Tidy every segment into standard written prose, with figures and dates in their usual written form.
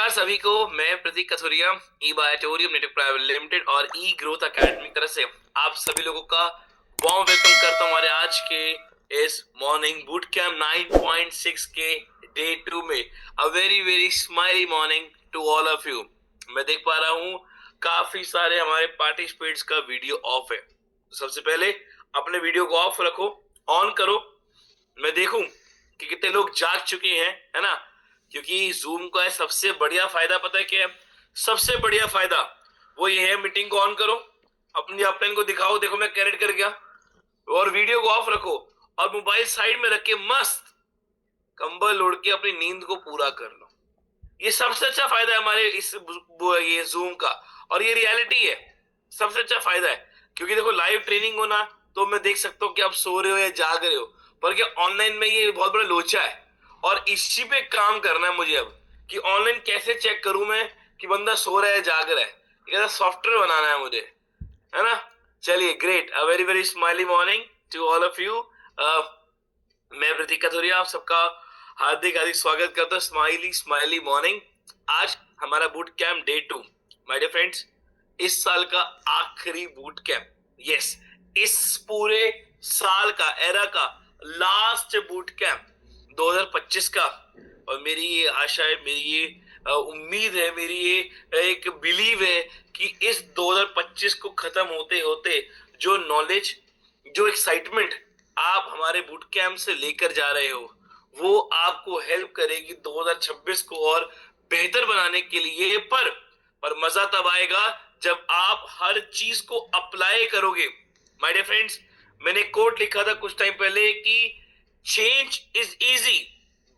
नमस्कार सभी को। मैं प्रतीक कथुरिया, ई बायोटोरियम नेटवर्क प्राइवेट लिमिटेड और ई ग्रोथ अकेडमी की तरफ से आप सभी लोगों का वार्म वेलकम करता हूं हमारे आज के इस मॉर्निंग बूट कैम्प 9.6 के डे 2 में। A very very smiley morning to all of you. मैं देख पा रहा हूं काफी सारे हमारे पार्टिसिपेट्स का वीडियो ऑफ है। तो सबसे पहले अपने वीडियो को ऑफ रखो, ऑन करो, मैं देखूं कि कितने लोग जाग चुके हैं, है ना। क्योंकि जूम का सबसे बढ़िया फायदा पता है क्या है? सबसे बढ़िया फायदा वो ये है, मीटिंग को ऑन करो, अपनी अपने को दिखाओ, देखो मैं कैरेट कर गया, और वीडियो को ऑफ रखो और मोबाइल साइड में रख के मस्त कंबल ओढ़ के अपनी नींद को पूरा कर लो। ये सबसे अच्छा फायदा है हमारे ये जूम का, और ये रियलिटी है, सबसे अच्छा फायदा है। क्योंकि देखो लाइव ट्रेनिंग होना तो मैं देख सकता हूँ कि आप सो रहे हो या जाग रहे हो, पर क्या ऑनलाइन में ये बहुत बड़ा लोचा है। और इसी पे काम करना है मुझे अब, कि ऑनलाइन कैसे चेक करूं मैं कि बंदा सो रहा है जाग रहा है। ये सॉफ्टवेयर बनाना है मुझे, है ना। चलिए, great, a very very smiley morning to all of you. मैं प्रतीक कथुरिया आप सबका हार्दिक हार्दिक स्वागत करता हूँ स्माइली स्माइली मॉर्निंग। आज हमारा boot camp day 2, my dear friends, इस साल का आखिरी बूट कैंप। यस, इस पूरे साल का एरा का लास्ट बूट कैंप 2025 का। और मेरी ये आशा है, मेरी ये उम्मीद है, मेरी ये एक बिलीव है कि इस 2025 को खत्म होते होते जो नॉलेज, जो एक्साइटमेंट आप हमारे बूट कैंप से लेकर जा रहे हो, वो आपको हेल्प करेगी 2026 को और बेहतर बनाने के लिए। पर मजा तब आएगा जब आप हर चीज को अप्लाई करोगे। माय डियर फ्रेंड्स, मैंने कोट लिखा था कुछ टाइम पहले कि चेंज इज इजी,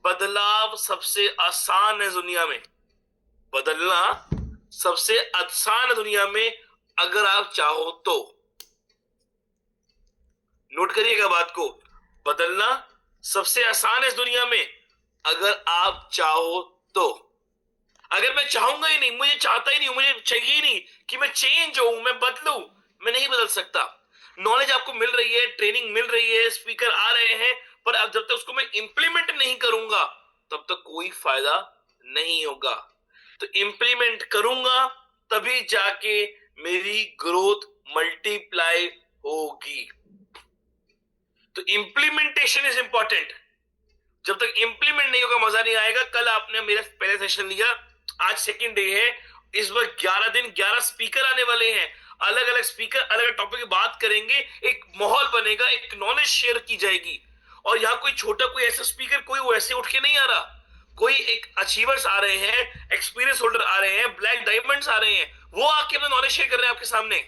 बदलाव सबसे आसान है दुनिया में। बदलना सबसे आसान है दुनिया में, अगर आप चाहो तो। नोट करिएगा बात को, बदलना सबसे आसान है इस दुनिया में अगर आप चाहो तो। अगर मैं चाहूंगा ही नहीं, मुझे चाहता ही नहीं, मुझे चाहिए ही नहीं कि मैं चेंज हूं, मैं बदलूं, मैं नहीं बदल सकता। नॉलेज आपको मिल रही है, ट्रेनिंग मिल रही है, स्पीकर आ रहे हैं, पर अब जब तक उसको मैं इंप्लीमेंट नहीं करूंगा तब तक कोई फायदा नहीं होगा। तो इंप्लीमेंट करूंगा तभी जाके मेरी ग्रोथ मल्टीप्लाई होगी। तो इंप्लीमेंटेशन इज इंपॉर्टेंट। जब तक इंप्लीमेंट नहीं होगा मजा नहीं आएगा। कल आपने मेरा पहले सेशन लिया, आज सेकंड डे है। इस बार 11 दिन 11 स्पीकर आने वाले हैं। अलग अलग स्पीकर अलग अलग टॉपिक की बात करेंगे, एक माहौल बनेगा, एक नॉलेज शेयर की जाएगी। और यहाँ कोई छोटा, कोई ऐसा स्पीकर, कोई वैसे उठ के नहीं आ रहा। कोई एक अचीवर्स आ रहे हैं, एक्सपीरियंस होल्डर आ रहे हैं, ब्लैक डायमंड्स आ रहे हैं, वो आके अपना नॉलेज शेयर कर रहे हैं आपके सामने।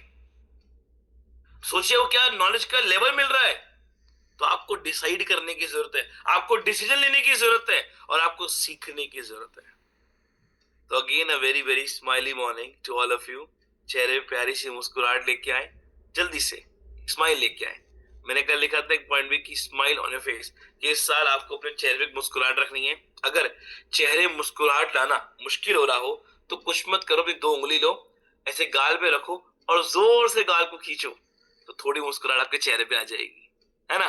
सोचिए वो क्या नॉलेज का लेवल मिल रहा है। तो आपको डिसाइड करने की जरूरत है, आपको डिसीजन लेने की जरूरत है, और आपको सीखने की जरूरत है। तो again a very very smiley morning to all of you. चेहरे पे प्यारी सी मुस्कुराहट लेके आए, जल्दी से स्माइल लेके आए। मैंने कल लिखा था एक पॉइंट भी कि स्माइल ऑन योर फेस, कि इस साल आपको अपने चेहरे पे मुस्कुराहट रखनी है। अगर चेहरे मुस्कुराहट लाना मुश्किल हो रहा हो तो कुछ मत करो, अपनी 2 उंगली लो, ऐसे गाल पे रखो और जोर से गाल को खींचो, तो थोड़ी मुस्कुराहट आपके चेहरे पे आ जाएगी, है ना।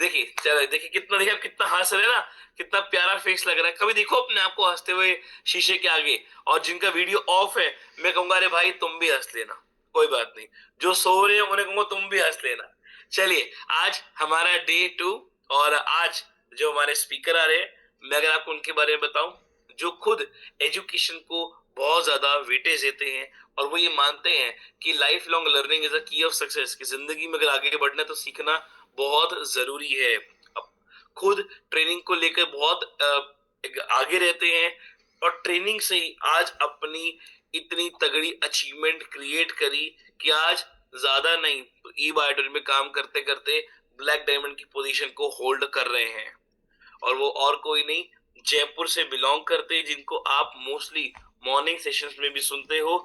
देखिए, चलो देखिए कितना, देखिए कितना हंस रहे हैं ना, कितना प्यारा फेस लग रहा है। कभी देखो अपने आप को हंसते हुए शीशे के आगे। और जिनका वीडियो ऑफ है, मैं कहूंगा अरे भाई तुम भी हंस लेना, कोई बात नहीं। जो सो रहे हैं उन्हें कहूंगा तुम भी हंस लेना। चलिए, आज हमारा डे 2, और आज जो हमारे स्पीकर आ रहे हैं, मैं अगर आपको उनके बारे में बताऊं, जो खुद एजुकेशन को बहुत ज्यादा वेटेज देते हैं, और वो ये मानते हैं कि life long learning is a की ऑफ सक्सेस, की जिंदगी में अगर आगे बढ़ना है तो सीखना बहुत जरूरी है। अब खुद ट्रेनिंग को लेकर बहुत आगे रहते हैं, और ट्रेनिंग से ही आज अपनी इतनी तगड़ी अचीवमेंट क्रिएट करी कि आज ज्यादा नहीं तो ई बायोटोरियम में काम करते करते ब्लैक डायमंड की पोजीशन को होल्ड कर रहे हैं। और वो और कोई नहीं, जयपुर से बिलोंग करते हैं, जिनको आप मोस्टली मॉर्निंग सेशंस में भी सुनते हो,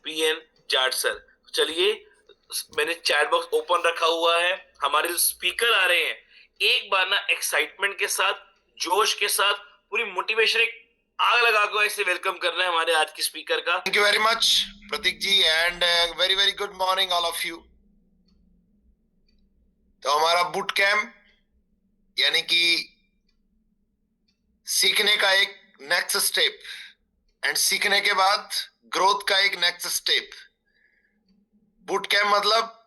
पीएन जाट सर। चलिए, मैंने चैट बॉक्स ओपन रखा हुआ है, हमारे जो स्पीकर आ रहे हैं, एक बार ना एक्साइटमेंट के साथ, जोश के साथ, पूरी मोटिवेशन, एक आग लगा कर ऐसे वेलकम करना है हमारे आज के स्पीकर का। Thank you very much Prateek ji, and very very good morning all of you. तो हमारा बूट कैंप यानी कि सीखने का एक नेक्स्ट स्टेप एंड सीखने के बाद ग्रोथ का एक नेक्स्ट स्टेप। बूट कैम्प मतलब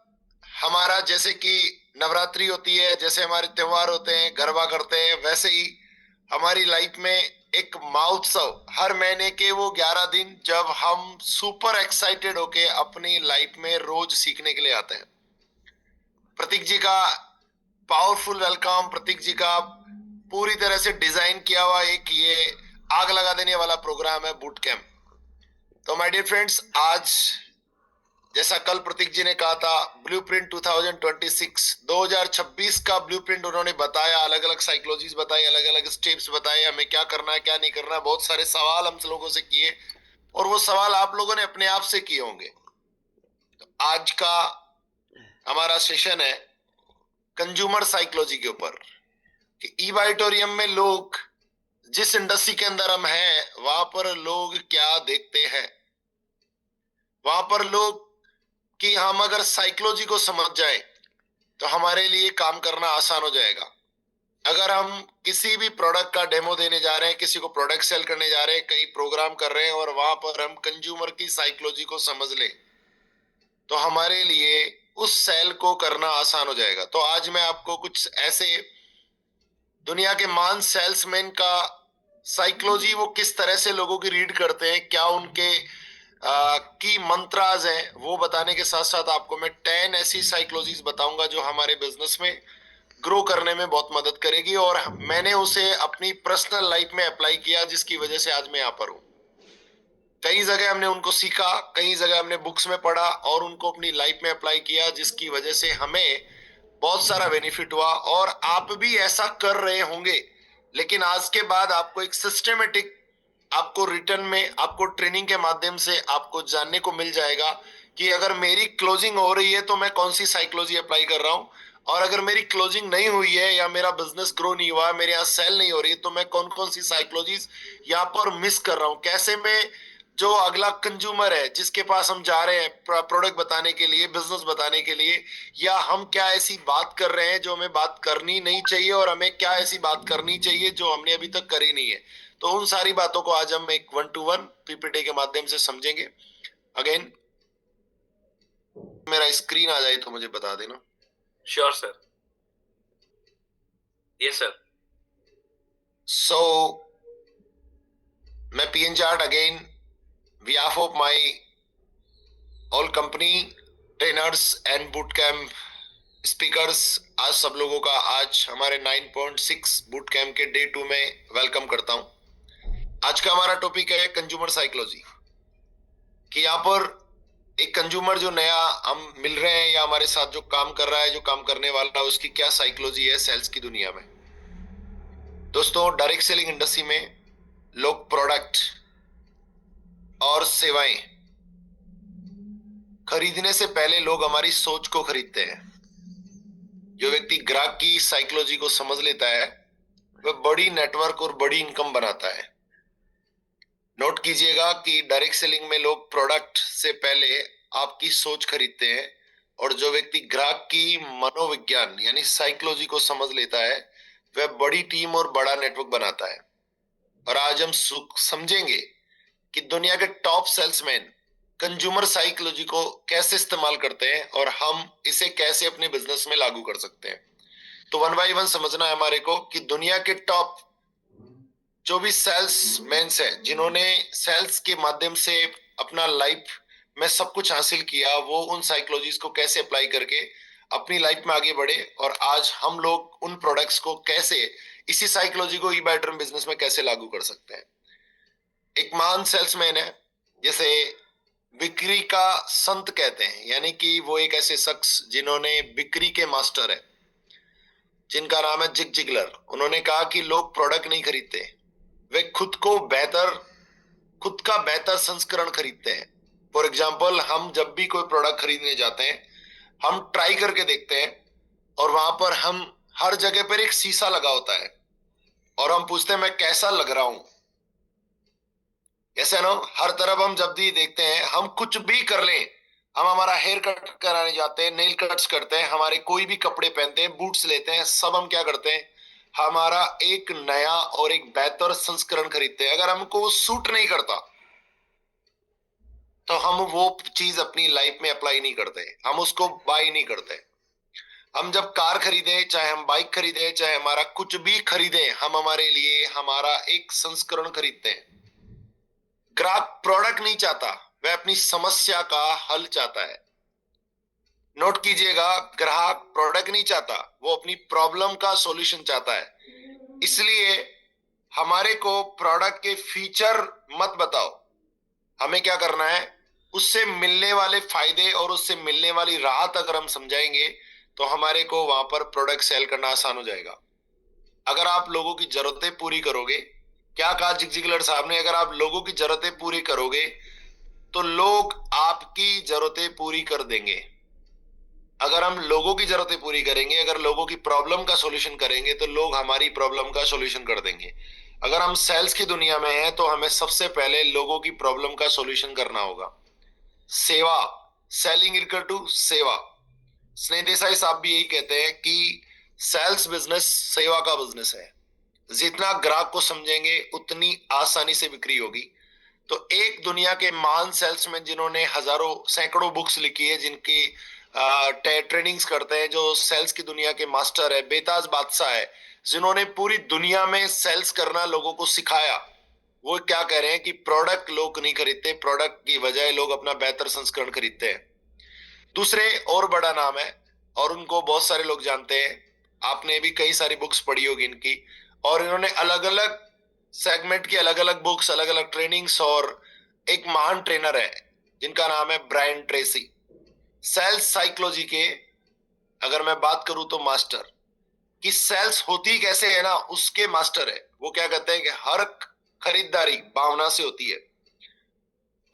हमारा जैसे कि नवरात्रि होती है, जैसे हमारे त्योहार होते हैं, गरबा करते हैं, वैसे ही हमारी लाइफ में एक महोत्सव, हर महीने के वो 11 दिन जब हम सुपर एक्साइटेड होके अपनी लाइफ में रोज सीखने के लिए आते हैं। प्रतीक जी का पावरफुल वेलकम, प्रतीक जी का पूरी तरह से डिजाइन किया हुआ एक ये आग लगा देने वाला प्रोग्राम है बूट कैम्प। तो माय डियर फ्रेंड्स, आज जैसा कल प्रतीक जी ने कहा था, ब्लूप्रिंट 2026 का ब्लूप्रिंट उन्होंने बताया, अलग अलग साइकोलॉजीज बताई, अलग अलग स्टेप्स बताए, हमें क्या करना है क्या नहीं करना है। बहुत सारे सवाल हम लोगों से किए और वो सवाल आप लोगों ने अपने आप से किए होंगे। तो आज का हमारा सेशन है कंज्यूमर साइकोलॉजी के ऊपर कि ईबाइटोरियम में लोग, जिस इंडस्ट्री के अंदर हम हैं, वहां पर लोग क्या देखते हैं, वहां पर लोग कि हम अगर साइकोलॉजी को समझ जाए तो हमारे लिए काम करना आसान हो जाएगा। अगर हम किसी भी प्रोडक्ट का डेमो देने जा रहे हैं, किसी को प्रोडक्ट सेल करने जा रहे हैं, कहीं प्रोग्राम कर रहे हैं और वहां पर हम कंज्यूमर की साइकोलॉजी को समझ लें तो हमारे लिए उस सेल को करना आसान हो जाएगा। तो आज मैं आपको कुछ ऐसे दुनिया के महान सेल्समैन का साइकोलॉजी, वो किस तरह से लोगों की रीड करते हैं, क्या उनके की मंत्राज हैं, वो बताने के साथ साथ आपको मैं 10 ऐसी साइकोलॉजीज बताऊंगा जो हमारे बिजनेस में ग्रो करने में बहुत मदद करेगी। और मैंने उसे अपनी पर्सनल लाइफ में अप्लाई किया, जिसकी वजह से आज मैं यहाँ पर हूँ। कई जगह हमने उनको सीखा, कई जगह हमने बुक्स में पढ़ा और उनको अपनी लाइफ में अप्लाई किया, जिसकी वजह से हमें बहुत सारा बेनिफिट हुआ। और आप भी ऐसा कर रहे होंगे, लेकिन आज के बाद आपको एक सिस्टमेटिक, आपको रिटर्न में, आपको ट्रेनिंग के माध्यम से आपको जानने को मिल जाएगा कि अगर मेरी क्लोजिंग हो रही है तो मैं कौन सी साइकोलॉजी अप्लाई कर रहा हूं, और अगर मेरी क्लोजिंग नहीं हुई है या मेरा बिजनेस ग्रो नहीं हुआ, मेरे यहाँ सेल नहीं हो रही है, तो मैं कौन कौन सी साइकोलॉजीज यहाँ पर मिस कर रहा हूँ। कैसे मैं जो अगला कंज्यूमर है जिसके पास हम जा रहे हैं प्रोडक्ट बताने के लिए, बिजनेस बताने के लिए, या हम क्या ऐसी बात कर रहे हैं जो हमें बात करनी नहीं चाहिए, और हमें क्या ऐसी बात करनी चाहिए जो हमने अभी तक करी नहीं है। तो उन सारी बातों को आज हम एक 1-to-1 पीपीटी के माध्यम से समझेंगे। अगेन मेरा स्क्रीन आ जाए तो मुझे बता देना। Sure sir, yes sir. So मैं PNG art again behalf of my all company trainers and boot camp speakers, आज सब लोगों का आज हमारे 9.6 बूट कैम्प के डे 2 में वेलकम करता हूं। आज का हमारा टॉपिक है कंज्यूमर साइकोलॉजी, कि यहाँ पर एक कंज्यूमर जो नया हम मिल रहे हैं या हमारे साथ जो काम कर रहा है, जो काम करने वाला है, उसकी क्या साइकोलॉजी है सेल्स की दुनिया में। दोस्तों, डायरेक्ट सेलिंग इंडस्ट्री में लोग प्रोडक्ट और सेवाएं खरीदने से पहले लोग हमारी सोच को खरीदते हैं। जो व्यक्ति ग्राहक की साइकोलॉजी को समझ लेता है वह बड़ी नेटवर्क और बड़ी इनकम बनाता है। नोट कीजिएगा कि डायरेक्ट सेलिंग में लोग प्रोडक्ट से पहले आपकी सोच खरीदते हैं, और जो व्यक्ति ग्राहक की मनोविज्ञान यानी साइकोलॉजी को समझ लेता है वह बड़ी टीम और बड़ा नेटवर्क बनाता है। और आज हम समझेंगे कि दुनिया के टॉप सेल्समैन कंज्यूमर साइकोलॉजी को कैसे इस्तेमाल करते हैं और हम इसे कैसे अपने बिजनेस में लागू कर सकते हैं। तो 1 बाय 1 समझना है हमारे को कि दुनिया के टॉप जो भी सेल्समैन है, जिन्होंने सेल्स के माध्यम से अपना लाइफ में सब कुछ हासिल किया, वो उन साइकोलॉजीज को कैसे अप्लाई करके अपनी लाइफ में आगे बढ़े, और आज हम लोग उन प्रोडक्ट्स को कैसे, इसी साइकोलॉजी को ईबाइटोरियम बिजनेस में कैसे लागू कर सकते हैं। एक महान सेल्समैन है, जैसे बिक्री का संत कहते हैं, यानी कि वो एक ऐसे शख्स जिन्होंने बिक्री के मास्टर है, जिनका नाम है जिग जिगलर। उन्होंने कहा कि लोग प्रोडक्ट नहीं खरीदते, वे खुद का बेहतर संस्करण खरीदते हैं। फॉर एग्जाम्पल, हम जब भी कोई प्रोडक्ट खरीदने जाते हैं, हम ट्राई करके देखते हैं, और वहां पर हम हर जगह पर एक शीशा लगा होता है और हम पूछते हैं मैं कैसा लग रहा हूं। ऐसे ना, हर तरफ हम जब भी देखते हैं, हम कुछ भी कर लें, हम हमारा हेयर कट कराने जाते हैं, नेल कट्स करते हैं, हमारे कोई भी कपड़े पहनते हैं, बूट्स लेते हैं, सब हम क्या करते हैं, हमारा एक नया और एक बेहतर संस्करण खरीदते हैं। अगर हमको वो सूट नहीं करता तो हम वो चीज अपनी लाइफ में अप्लाई नहीं करते, हम उसको बाय नहीं करते। हम जब कार खरीदे, चाहे हम बाइक खरीदे, चाहे हमारा कुछ भी खरीदे, हम हमारे लिए हमारा एक संस्करण खरीदते हैं। ग्राहक प्रोडक्ट नहीं चाहता, वह अपनी समस्या का हल चाहता है। नोट कीजिएगा, ग्राहक प्रोडक्ट नहीं चाहता, वो अपनी प्रॉब्लम का सॉल्यूशन चाहता है। इसलिए हमारे को प्रोडक्ट के फीचर मत बताओ, हमें क्या करना है, उससे मिलने वाले फायदे और उससे मिलने वाली राहत अगर हम समझाएंगे तो हमारे को वहां पर प्रोडक्ट सेल करना आसान हो जाएगा। अगर आप लोगों की जरूरतें पूरी करोगे, क्या कहा जिग जिगलर साहब ने, अगर आप लोगों की जरूरतें पूरी करोगे तो लोग आपकी जरूरतें पूरी कर देंगे। अगर हम लोगों की जरूरतें पूरी करेंगे, अगर लोगों की प्रॉब्लम का सॉल्यूशन करेंगे तो लोग हमारी प्रॉब्लम का सॉल्यूशन कर देंगे। अगर हम सेल्स की दुनिया में हैं तो हमें सबसे पहले लोगों की प्रॉब्लम का सॉल्यूशन करना होगा। सेवा, सेलिंग इक्वल टू सेवा। स्नेह देसाई साहब भी यही कहते हैं कि सेल्स बिजनेस सेवा का बिजनेस है। जितना ग्राहक को समझेंगे उतनी आसानी से बिक्री होगी। तो एक दुनिया के महान सेल्समैन जिन्होंने हजारों सैकड़ों बुक्स लिखी है, जिनकी ट्रेनिंग्स करते हैं, जो सेल्स की दुनिया के मास्टर है, बेताज बादशाह है, जिन्होंने पूरी दुनिया में सेल्स करना लोगों को सिखाया, वो क्या कह रहे हैं कि प्रोडक्ट लोग नहीं खरीदते, प्रोडक्ट की बजाय लोग अपना बेहतर संस्करण खरीदते हैं। दूसरे और बड़ा नाम है और उनको बहुत सारे लोग जानते हैं, आपने भी कई सारी बुक्स पढ़ी होगी इनकी, और इन्होंने अलग अलग सेगमेंट की अलग अलग बुक्स, अलग अलग ट्रेनिंग्स, और एक महान ट्रेनर है जिनका नाम है ब्रायन ट्रेसी। सेल्स साइकोलॉजी के अगर मैं बात करूं तो मास्टर, कि सेल्स होती कैसे है ना, उसके मास्टर है। वो क्या कहते हैं कि हर खरीदारी भावना से होती है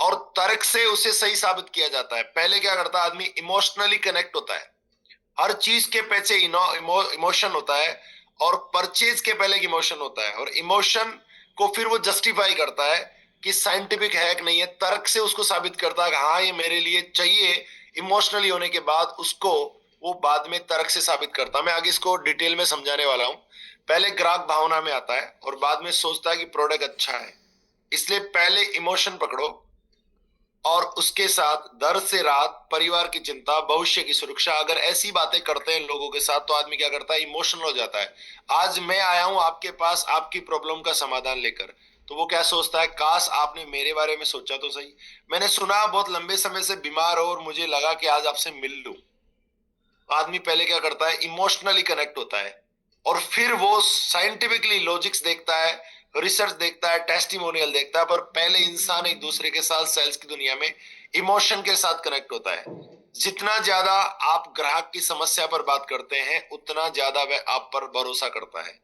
और तर्क से उसे सही साबित किया जाता है। पहले क्या करता है आदमी, इमोशनली कनेक्ट होता है, हर चीज के पीछे इमोशन होता है, और परचेज के पहले एक इमोशन होता है, और इमोशन को फिर वो जस्टिफाई करता है कि साइंटिफिक है कि नहीं है, तर्क से उसको साबित करता है कि हाँ ये मेरे लिए चाहिए। इमोशनली होने के बाद उसको वो बाद में तर्क से साबित करता है। मैं आगे इसको डिटेल में समझाने वाला हूं। पहले ग्राहक भावना में आता है और बाद में सोचता है कि प्रोडक्ट अच्छा है। इसलिए पहले इमोशन पकड़ो और उसके साथ दर्द से राहत, परिवार की चिंता, भविष्य की सुरक्षा। अगर ऐसी बातें करते हैं लोगों के साथ तो आदमी क्या करता है, इमोशनल हो जाता है। आज मैं आया हूं आपके पास आपकी प्रॉब्लम का समाधान लेकर, तो वो क्या सोचता है, काश आपने मेरे बारे में सोचा तो सही। मैंने सुना बहुत लंबे समय से बीमार हो और मुझे लगा कि आज आपसे मिल लूं। आदमी पहले क्या करता है, इमोशनली कनेक्ट होता है और फिर वो साइंटिफिकली लॉजिक्स देखता है, रिसर्च देखता है, टेस्टिमोनियल देखता है। पर पहले इंसान एक दूसरे के साथ सेल्स की दुनिया में इमोशन के साथ कनेक्ट होता है। जितना ज्यादा आप ग्राहक की समस्या पर बात करते हैं उतना ज्यादा वह आप पर भरोसा करता है।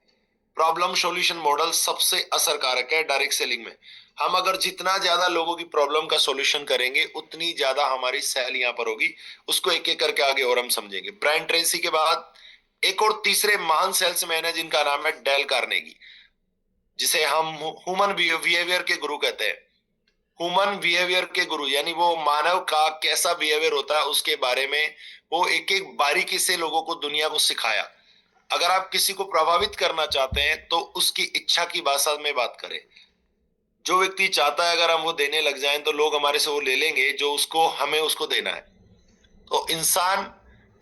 प्रॉब्लम सॉल्यूशन मॉडल सबसे असरकारक है डायरेक्ट सेलिंग में। हम अगर जितना ज्यादा लोगों की प्रॉब्लम का सॉल्यूशन करेंगे उतनी ज्यादा हमारी सेल यहाँ पर होगी। उसको एक एक करके आगे और हम समझेंगे। ब्रायन ट्रेसी के बाद एक और तीसरे महान सेल्समैन है जिनका नाम है डेल कार्नेगी, जिसे हम ह्यूमन बिहेवियर के गुरु कहते हैं। ह्यूमन बिहेवियर के गुरु यानी वो मानव का कैसा बिहेवियर होता है उसके बारे में वो एक एक बारीकी से लोगों को, दुनिया को सिखाया। अगर आप किसी को प्रभावित करना चाहते हैं तो उसकी इच्छा की भाषा में बात करें। जो व्यक्ति चाहता है अगर हम वो देने लग जाएं तो लोग हमारे से वो ले लेंगे जो उसको, हमें उसको देना है। तो इंसान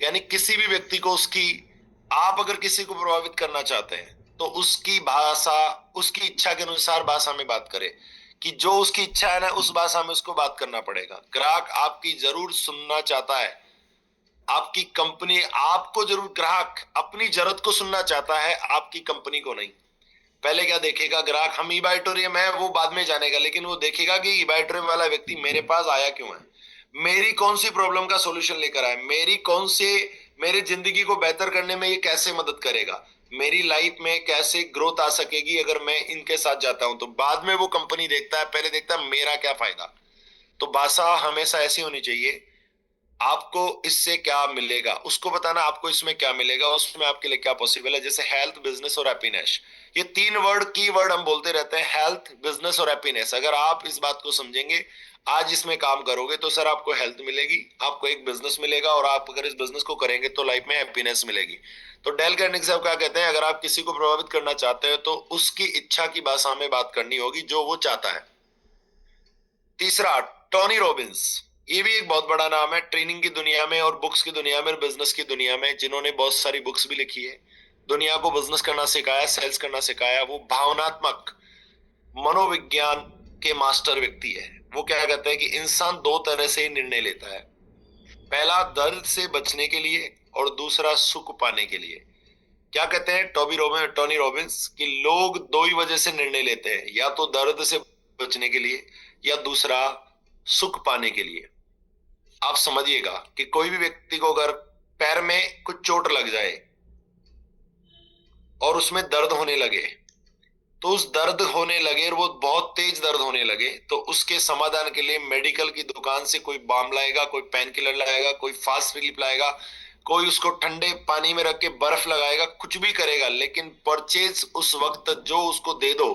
यानी किसी भी व्यक्ति को उसकी, आप अगर किसी को प्रभावित करना चाहते हैं तो उसकी भाषा, उसकी इच्छा के अनुसार भाषा में बात करें, कि जो उसकी इच्छा है ना उस भाषा में उसको बात करना पड़ेगा। ग्राहक आपकी जरूर सुनना चाहता है, आपकी कंपनी आपको जरूर, ग्राहक अपनी जरूरत को सुनना चाहता है, आपकी कंपनी को नहीं। पहले क्या देखेगा ग्राहक, हम ईबाइटोरियम है वो बाद में जानेगा, लेकिन वो देखेगा कि ईबाइटोरियम वाला व्यक्ति मेरे पास आया क्यों है, मेरी कौन सी प्रॉब्लम का सॉल्यूशन लेकर आया, मेरी कौन से, मेरी जिंदगी को बेहतर करने में ये कैसे मदद करेगा, मेरी लाइफ में कैसे ग्रोथ आ सकेगी अगर मैं इनके साथ जाता हूं। तो बाद में वो कंपनी देखता है, पहले देखता है मेरा क्या फायदा। तो भाषा हमेशा ऐसी होनी चाहिए, आपको इससे क्या मिलेगा उसको बताना, आपको इसमें क्या मिलेगा, उसमें आपके लिए क्या पॉसिबल है। जैसे हेल्थ, बिजनेस और हैप्पीनेस, ये तीन वर्ड, की वर्ड हम बोलते रहते हैं, हेल्थ, बिजनेस और हैप्पीनेस। अगर आप इस बात को समझेंगे, आज इसमें काम करोगे तो सर आपको हेल्थ मिलेगी, आपको एक बिजनेस मिलेगा, और आप अगर इस बिजनेस को करेंगे तो लाइफ में हैप्पीनेस मिलेगी। तो डेल कार्नेगी साहब क्या कहते हैं, अगर आप किसी को प्रभावित करना चाहते हो तो उसकी इच्छा की भाषा में बात करनी होगी जो वो चाहता है। तीसरा, टोनी रॉबिन्स, ये भी एक बहुत बड़ा नाम है ट्रेनिंग की दुनिया में और बुक्स की दुनिया में और बिजनेस की दुनिया में, जिन्होंने बहुत सारी बुक्स भी लिखी है, दुनिया को बिजनेस करना सिखाया, सेल्स करना सिखाया। वो भावनात्मक मनोविज्ञान के मास्टर व्यक्ति है। वो क्या कहते हैं कि इंसान दो तरह से निर्णय लेता है, पहला दर्द से बचने के लिए और दूसरा सुख पाने के लिए। क्या कहते हैं टोनी रॉबिन्स कि लोग दो ही वजह से निर्णय लेते हैं, या तो दर्द से बचने के लिए या दूसरा सुख पाने के लिए। आप समझिएगा कि कोई भी व्यक्ति को अगर पैर में कुछ चोट लग जाए और उसमें दर्द होने लगे, तो उस दर्द होने लगे और वो बहुत तेज दर्द होने लगे, तो उसके समाधान के लिए मेडिकल की दुकान से कोई बाम लाएगा, कोई पेन किलर लाएगा, कोई फास्ट रिलीफ लाएगा, कोई उसको ठंडे पानी में रख के बर्फ लगाएगा, कुछ भी करेगा, लेकिन परचेज उस वक्त जो उसको दे दो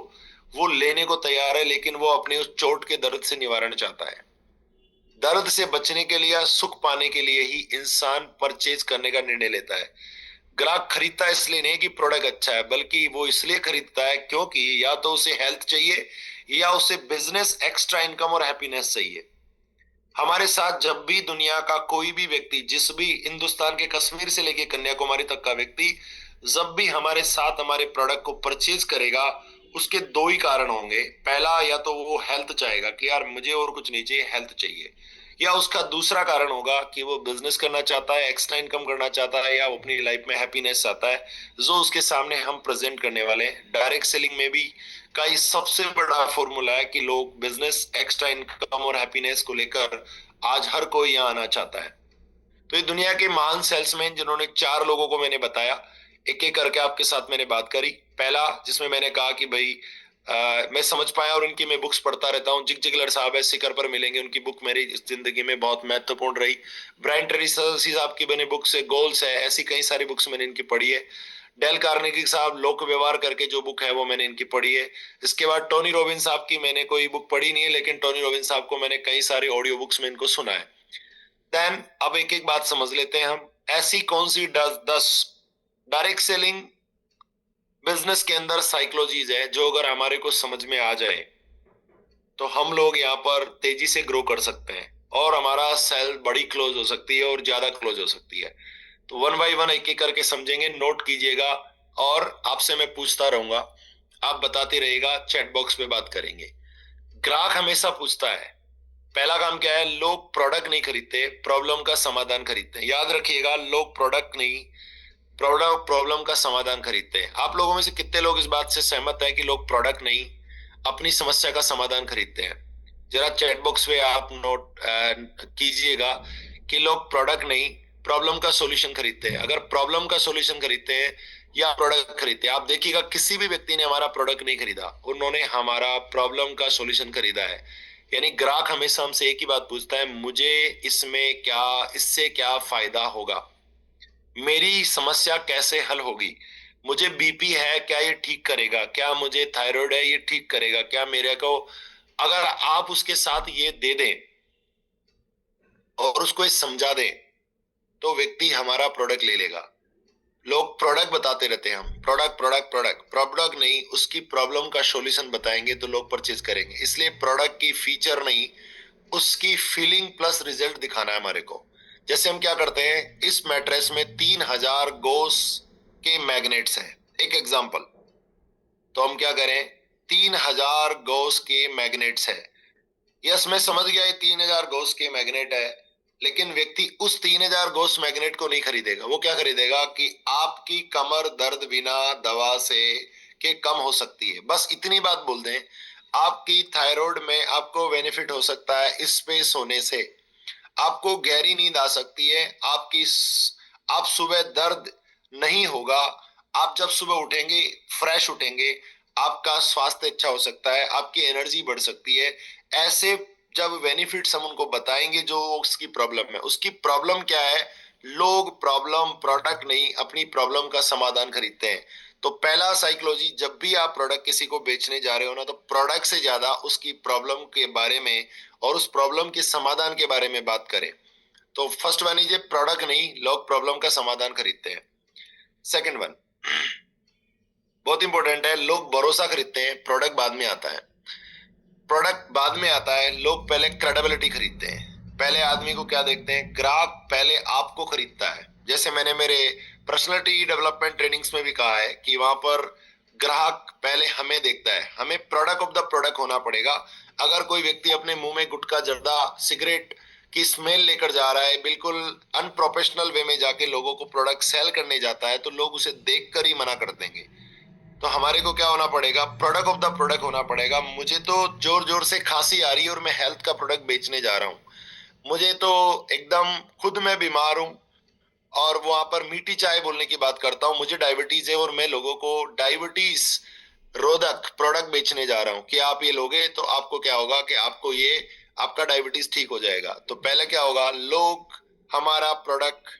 वो लेने को तैयार है, लेकिन वो अपने उस चोट के दर्द से निवारण चाहता है। दर्द से बचने के लिए, सुख पाने के लिए ही इंसान परचेज करने का निर्णय लेता है। ग्राहक खरीदता है इसलिए नहीं कि प्रोडक्ट अच्छा है, बल्कि वो इसलिए खरीदता है क्योंकि या तो उसे हेल्थ चाहिए या उसे बिजनेस, एक्स्ट्रा इनकम और हैप्पीनेस चाहिए। हमारे साथ जब भी दुनिया का कोई भी व्यक्ति, जिस भी हिंदुस्तान के कश्मीर से लेकर कन्याकुमारी तक का व्यक्ति जब भी हमारे साथ हमारे प्रोडक्ट को परचेज करेगा, उसके दो ही कारण होंगे। पहला, या तो वो हेल्थ चाहेगा कि यार मुझे और कुछ नहीं चाहिए, हेल्थ चाहिए, या उसका दूसरा कारण होगा कि वो बिजनेस करना चाहता है, एक्स्ट्रा इनकम करना चाहता है, या वो अपनी लाइफ में हैप्पीनेस चाहता है, जो उसके सामने हम प्रेजेंट करने वाले हैं। डायरेक्ट सेलिंग में भी का ये सबसे बड़ा फॉर्मूला है कि लोग बिजनेस, एक्स्ट्रा इनकम और हैप्पीनेस को लेकर आज हर कोई यहाँ आना चाहता है। तो ये दुनिया के महान सेल्समैन, जिन्होंने चार लोगों को मैंने बताया, एक एक करके आपके साथ मैंने बात करी। पहला, जिसमें मैंने कहा कि भाई मैं समझ पाया और उनकी मैं बुक्स पढ़ता रहता हूँ। जिग जिगलर साहब है, शिखर पर मिलेंगे, उनकी बुक मेरी जिंदगी में बहुत महत्वपूर्ण रही। ब्रायन ट्रेसी साहब की बनी बुक्स है, गोल्स है, ऐसी कई सारी बुक्स मैंने इनकी पढ़ी है। डेल कार्नेगी साहब, लोक व्यवहार करके जो बुक है वो मैंने इनकी पढ़ी है। इसके बाद टोनी रॉबिन्स साहब की मैंने कोई बुक पढ़ी नहीं है, लेकिन टोनी रॉबिन्स साहब को मैंने कई सारे ऑडियो बुक्स में इनको सुना है। देन अब एक एक बात समझ लेते हैं हम। ऐसी कौन सी 10 डायरेक्ट सेलिंग बिजनेस के अंदर साइकोलॉजीज है जो अगर हमारे को समझ में आ जाए तो हम लोग यहाँ पर तेजी से ग्रो कर सकते हैं और हमारा सेल बड़ी क्लोज हो सकती है और ज्यादा क्लोज हो सकती है। तो वन बाय वन एक एक करके समझेंगे, नोट कीजिएगा और आपसे मैं पूछता रहूंगा, आप बताते रहिएगा, चैट बॉक्स पे बात करेंगे। ग्राहक हमेशा पूछता है, पहला काम क्या है, लोग प्रोडक्ट नहीं खरीदते, प्रॉब्लम का समाधान खरीदते हैं। याद रखिएगा, लोग प्रोडक्ट नहीं, प्रॉब्लम का समाधान खरीदते हैं। आप लोगों में से कितने लोग इस बात से सहमत है कि लोग प्रोडक्ट नहीं, अपनी समस्या का समाधान खरीदते हैं? जरा चैट बॉक्स में आप नोट कीजिएगा कि लोग प्रोडक्ट नहीं, प्रॉब्लम का सॉल्यूशन खरीदते हैं। अगर प्रॉब्लम का सॉल्यूशन खरीदते हैं या प्रोडक्ट खरीदते हैं, आप देखिएगा किसी भी व्यक्ति ने हमारा प्रोडक्ट नहीं खरीदा, उन्होंने हमारा प्रॉब्लम का सॉल्यूशन खरीदा है। यानी ग्राहक हमेशा हमसे एक ही बात पूछता है, मुझे इसमें क्या, इससे क्या फायदा होगा, मेरी समस्या कैसे हल होगी, मुझे बीपी है क्या ये ठीक करेगा, क्या मुझे थायराइड है ये ठीक करेगा, क्या मेरे को, अगर आप उसके साथ ये दे दें और उसको ये समझा दें तो व्यक्ति हमारा प्रोडक्ट ले लेगा। लोग प्रोडक्ट बताते रहते हैं, हम प्रोडक्ट प्रोडक्ट प्रोडक्ट, प्रोडक्ट नहीं, उसकी प्रॉब्लम का सॉल्यूशन बताएंगे तो लोग परचेज करेंगे। इसलिए प्रोडक्ट की फीचर नहीं, उसकी फीलिंग प्लस रिजल्ट दिखाना है हमारे को। जैसे हम क्या करते हैं, इस मैट्रेस में 3000 गोस के मैग्नेट्स हैं, एक एग्जांपल। तो हम क्या करें, 3000 गोस के मैग्नेट्स है। यस, मैं समझ गया ये 3000 गोस के मैग्नेट है, लेकिन व्यक्ति उस 3000 गोस मैग्नेट को नहीं खरीदेगा। वो क्या खरीदेगा कि आपकी कमर दर्द बिना दवा से के कम हो सकती है, बस इतनी बात बोल दें। आपकी थायराइड में आपको बेनिफिट हो सकता है इस पे सोने से, आपको गहरी नींद आ सकती है, आप सुबह दर्द नहीं होगा, आप जब सुबह उठेंगे फ्रेश उठेंगे, आपका स्वास्थ्य अच्छा हो सकता है, आपकी एनर्जी बढ़ सकती है। ऐसे जब बेनिफिट्स हम उनको बताएंगे, जो उसकी प्रॉब्लम है, उसकी प्रॉब्लम क्या है, लोग प्रॉब्लम, प्रोडक्ट नहीं, अपनी प्रॉब्लम का समाधान खरीदते हैं। तो पहला साइकोलॉजी, जब भी आप प्रोडक्ट किसी को बेचने जा रहे हो ना, तो प्रोडक्ट से ज्यादा उसकी प्रॉब्लम के बारे में और उस प्रॉब्लम के समाधान के बारे में बात करें। तो फर्स्ट वन इज, प्रोडक्ट नहीं, लोग प्रॉब्लम का समाधान खरीदते हैं। सेकंड वन बहुत इंपॉर्टेंट है, लोग भरोसा खरीदते हैं, प्रोडक्ट बाद में आता है। प्रोडक्ट बाद में आता है। लोग पहले क्रेडिबिलिटी खरीदते हैं। पहले आदमी को क्या देखते हैं? ग्राहक पहले आपको खरीदता है। जैसे मैंने मेरे पर्सनालिटी डेवलपमेंट ट्रेनिंग्स में भी कहा है कि वहां पर ग्राहक पहले हमें देखता है। हमें प्रोडक्ट ऑफ द प्रोडक्ट होना पड़ेगा। अगर कोई व्यक्ति अपने मुंह में गुटखा, जर्दा, सिगरेट की स्मेल लेकर जा रहा है, बिल्कुल अनप्रोफेशनल वे में जाके लोगों को प्रोडक्ट सेल करने जाता है, तो लोग उसे देखकर ही मना कर देंगे। तो हमारे को क्या होना पड़ेगा? प्रोडक्ट ऑफ द प्रोडक्ट होना पड़ेगा। मुझे तो जोर जोर से खांसी आ रही है और मैं हेल्थ का प्रोडक्ट बेचने जा रहा हूँ। मुझे तो एकदम खुद मैं बीमार हूँ और वहां पर मीठी चाय बोलने की बात करता हूँ, मुझे डायबिटीज है और मैं लोगों को डायबिटीज रोधक प्रोडक्ट बेचने जा रहा हूँ कि आप ये लोगे तो आपको क्या होगा कि आपको ये आपका डायबिटीज ठीक हो जाएगा। तो पहले क्या होगा? लोग हमारा प्रोडक्ट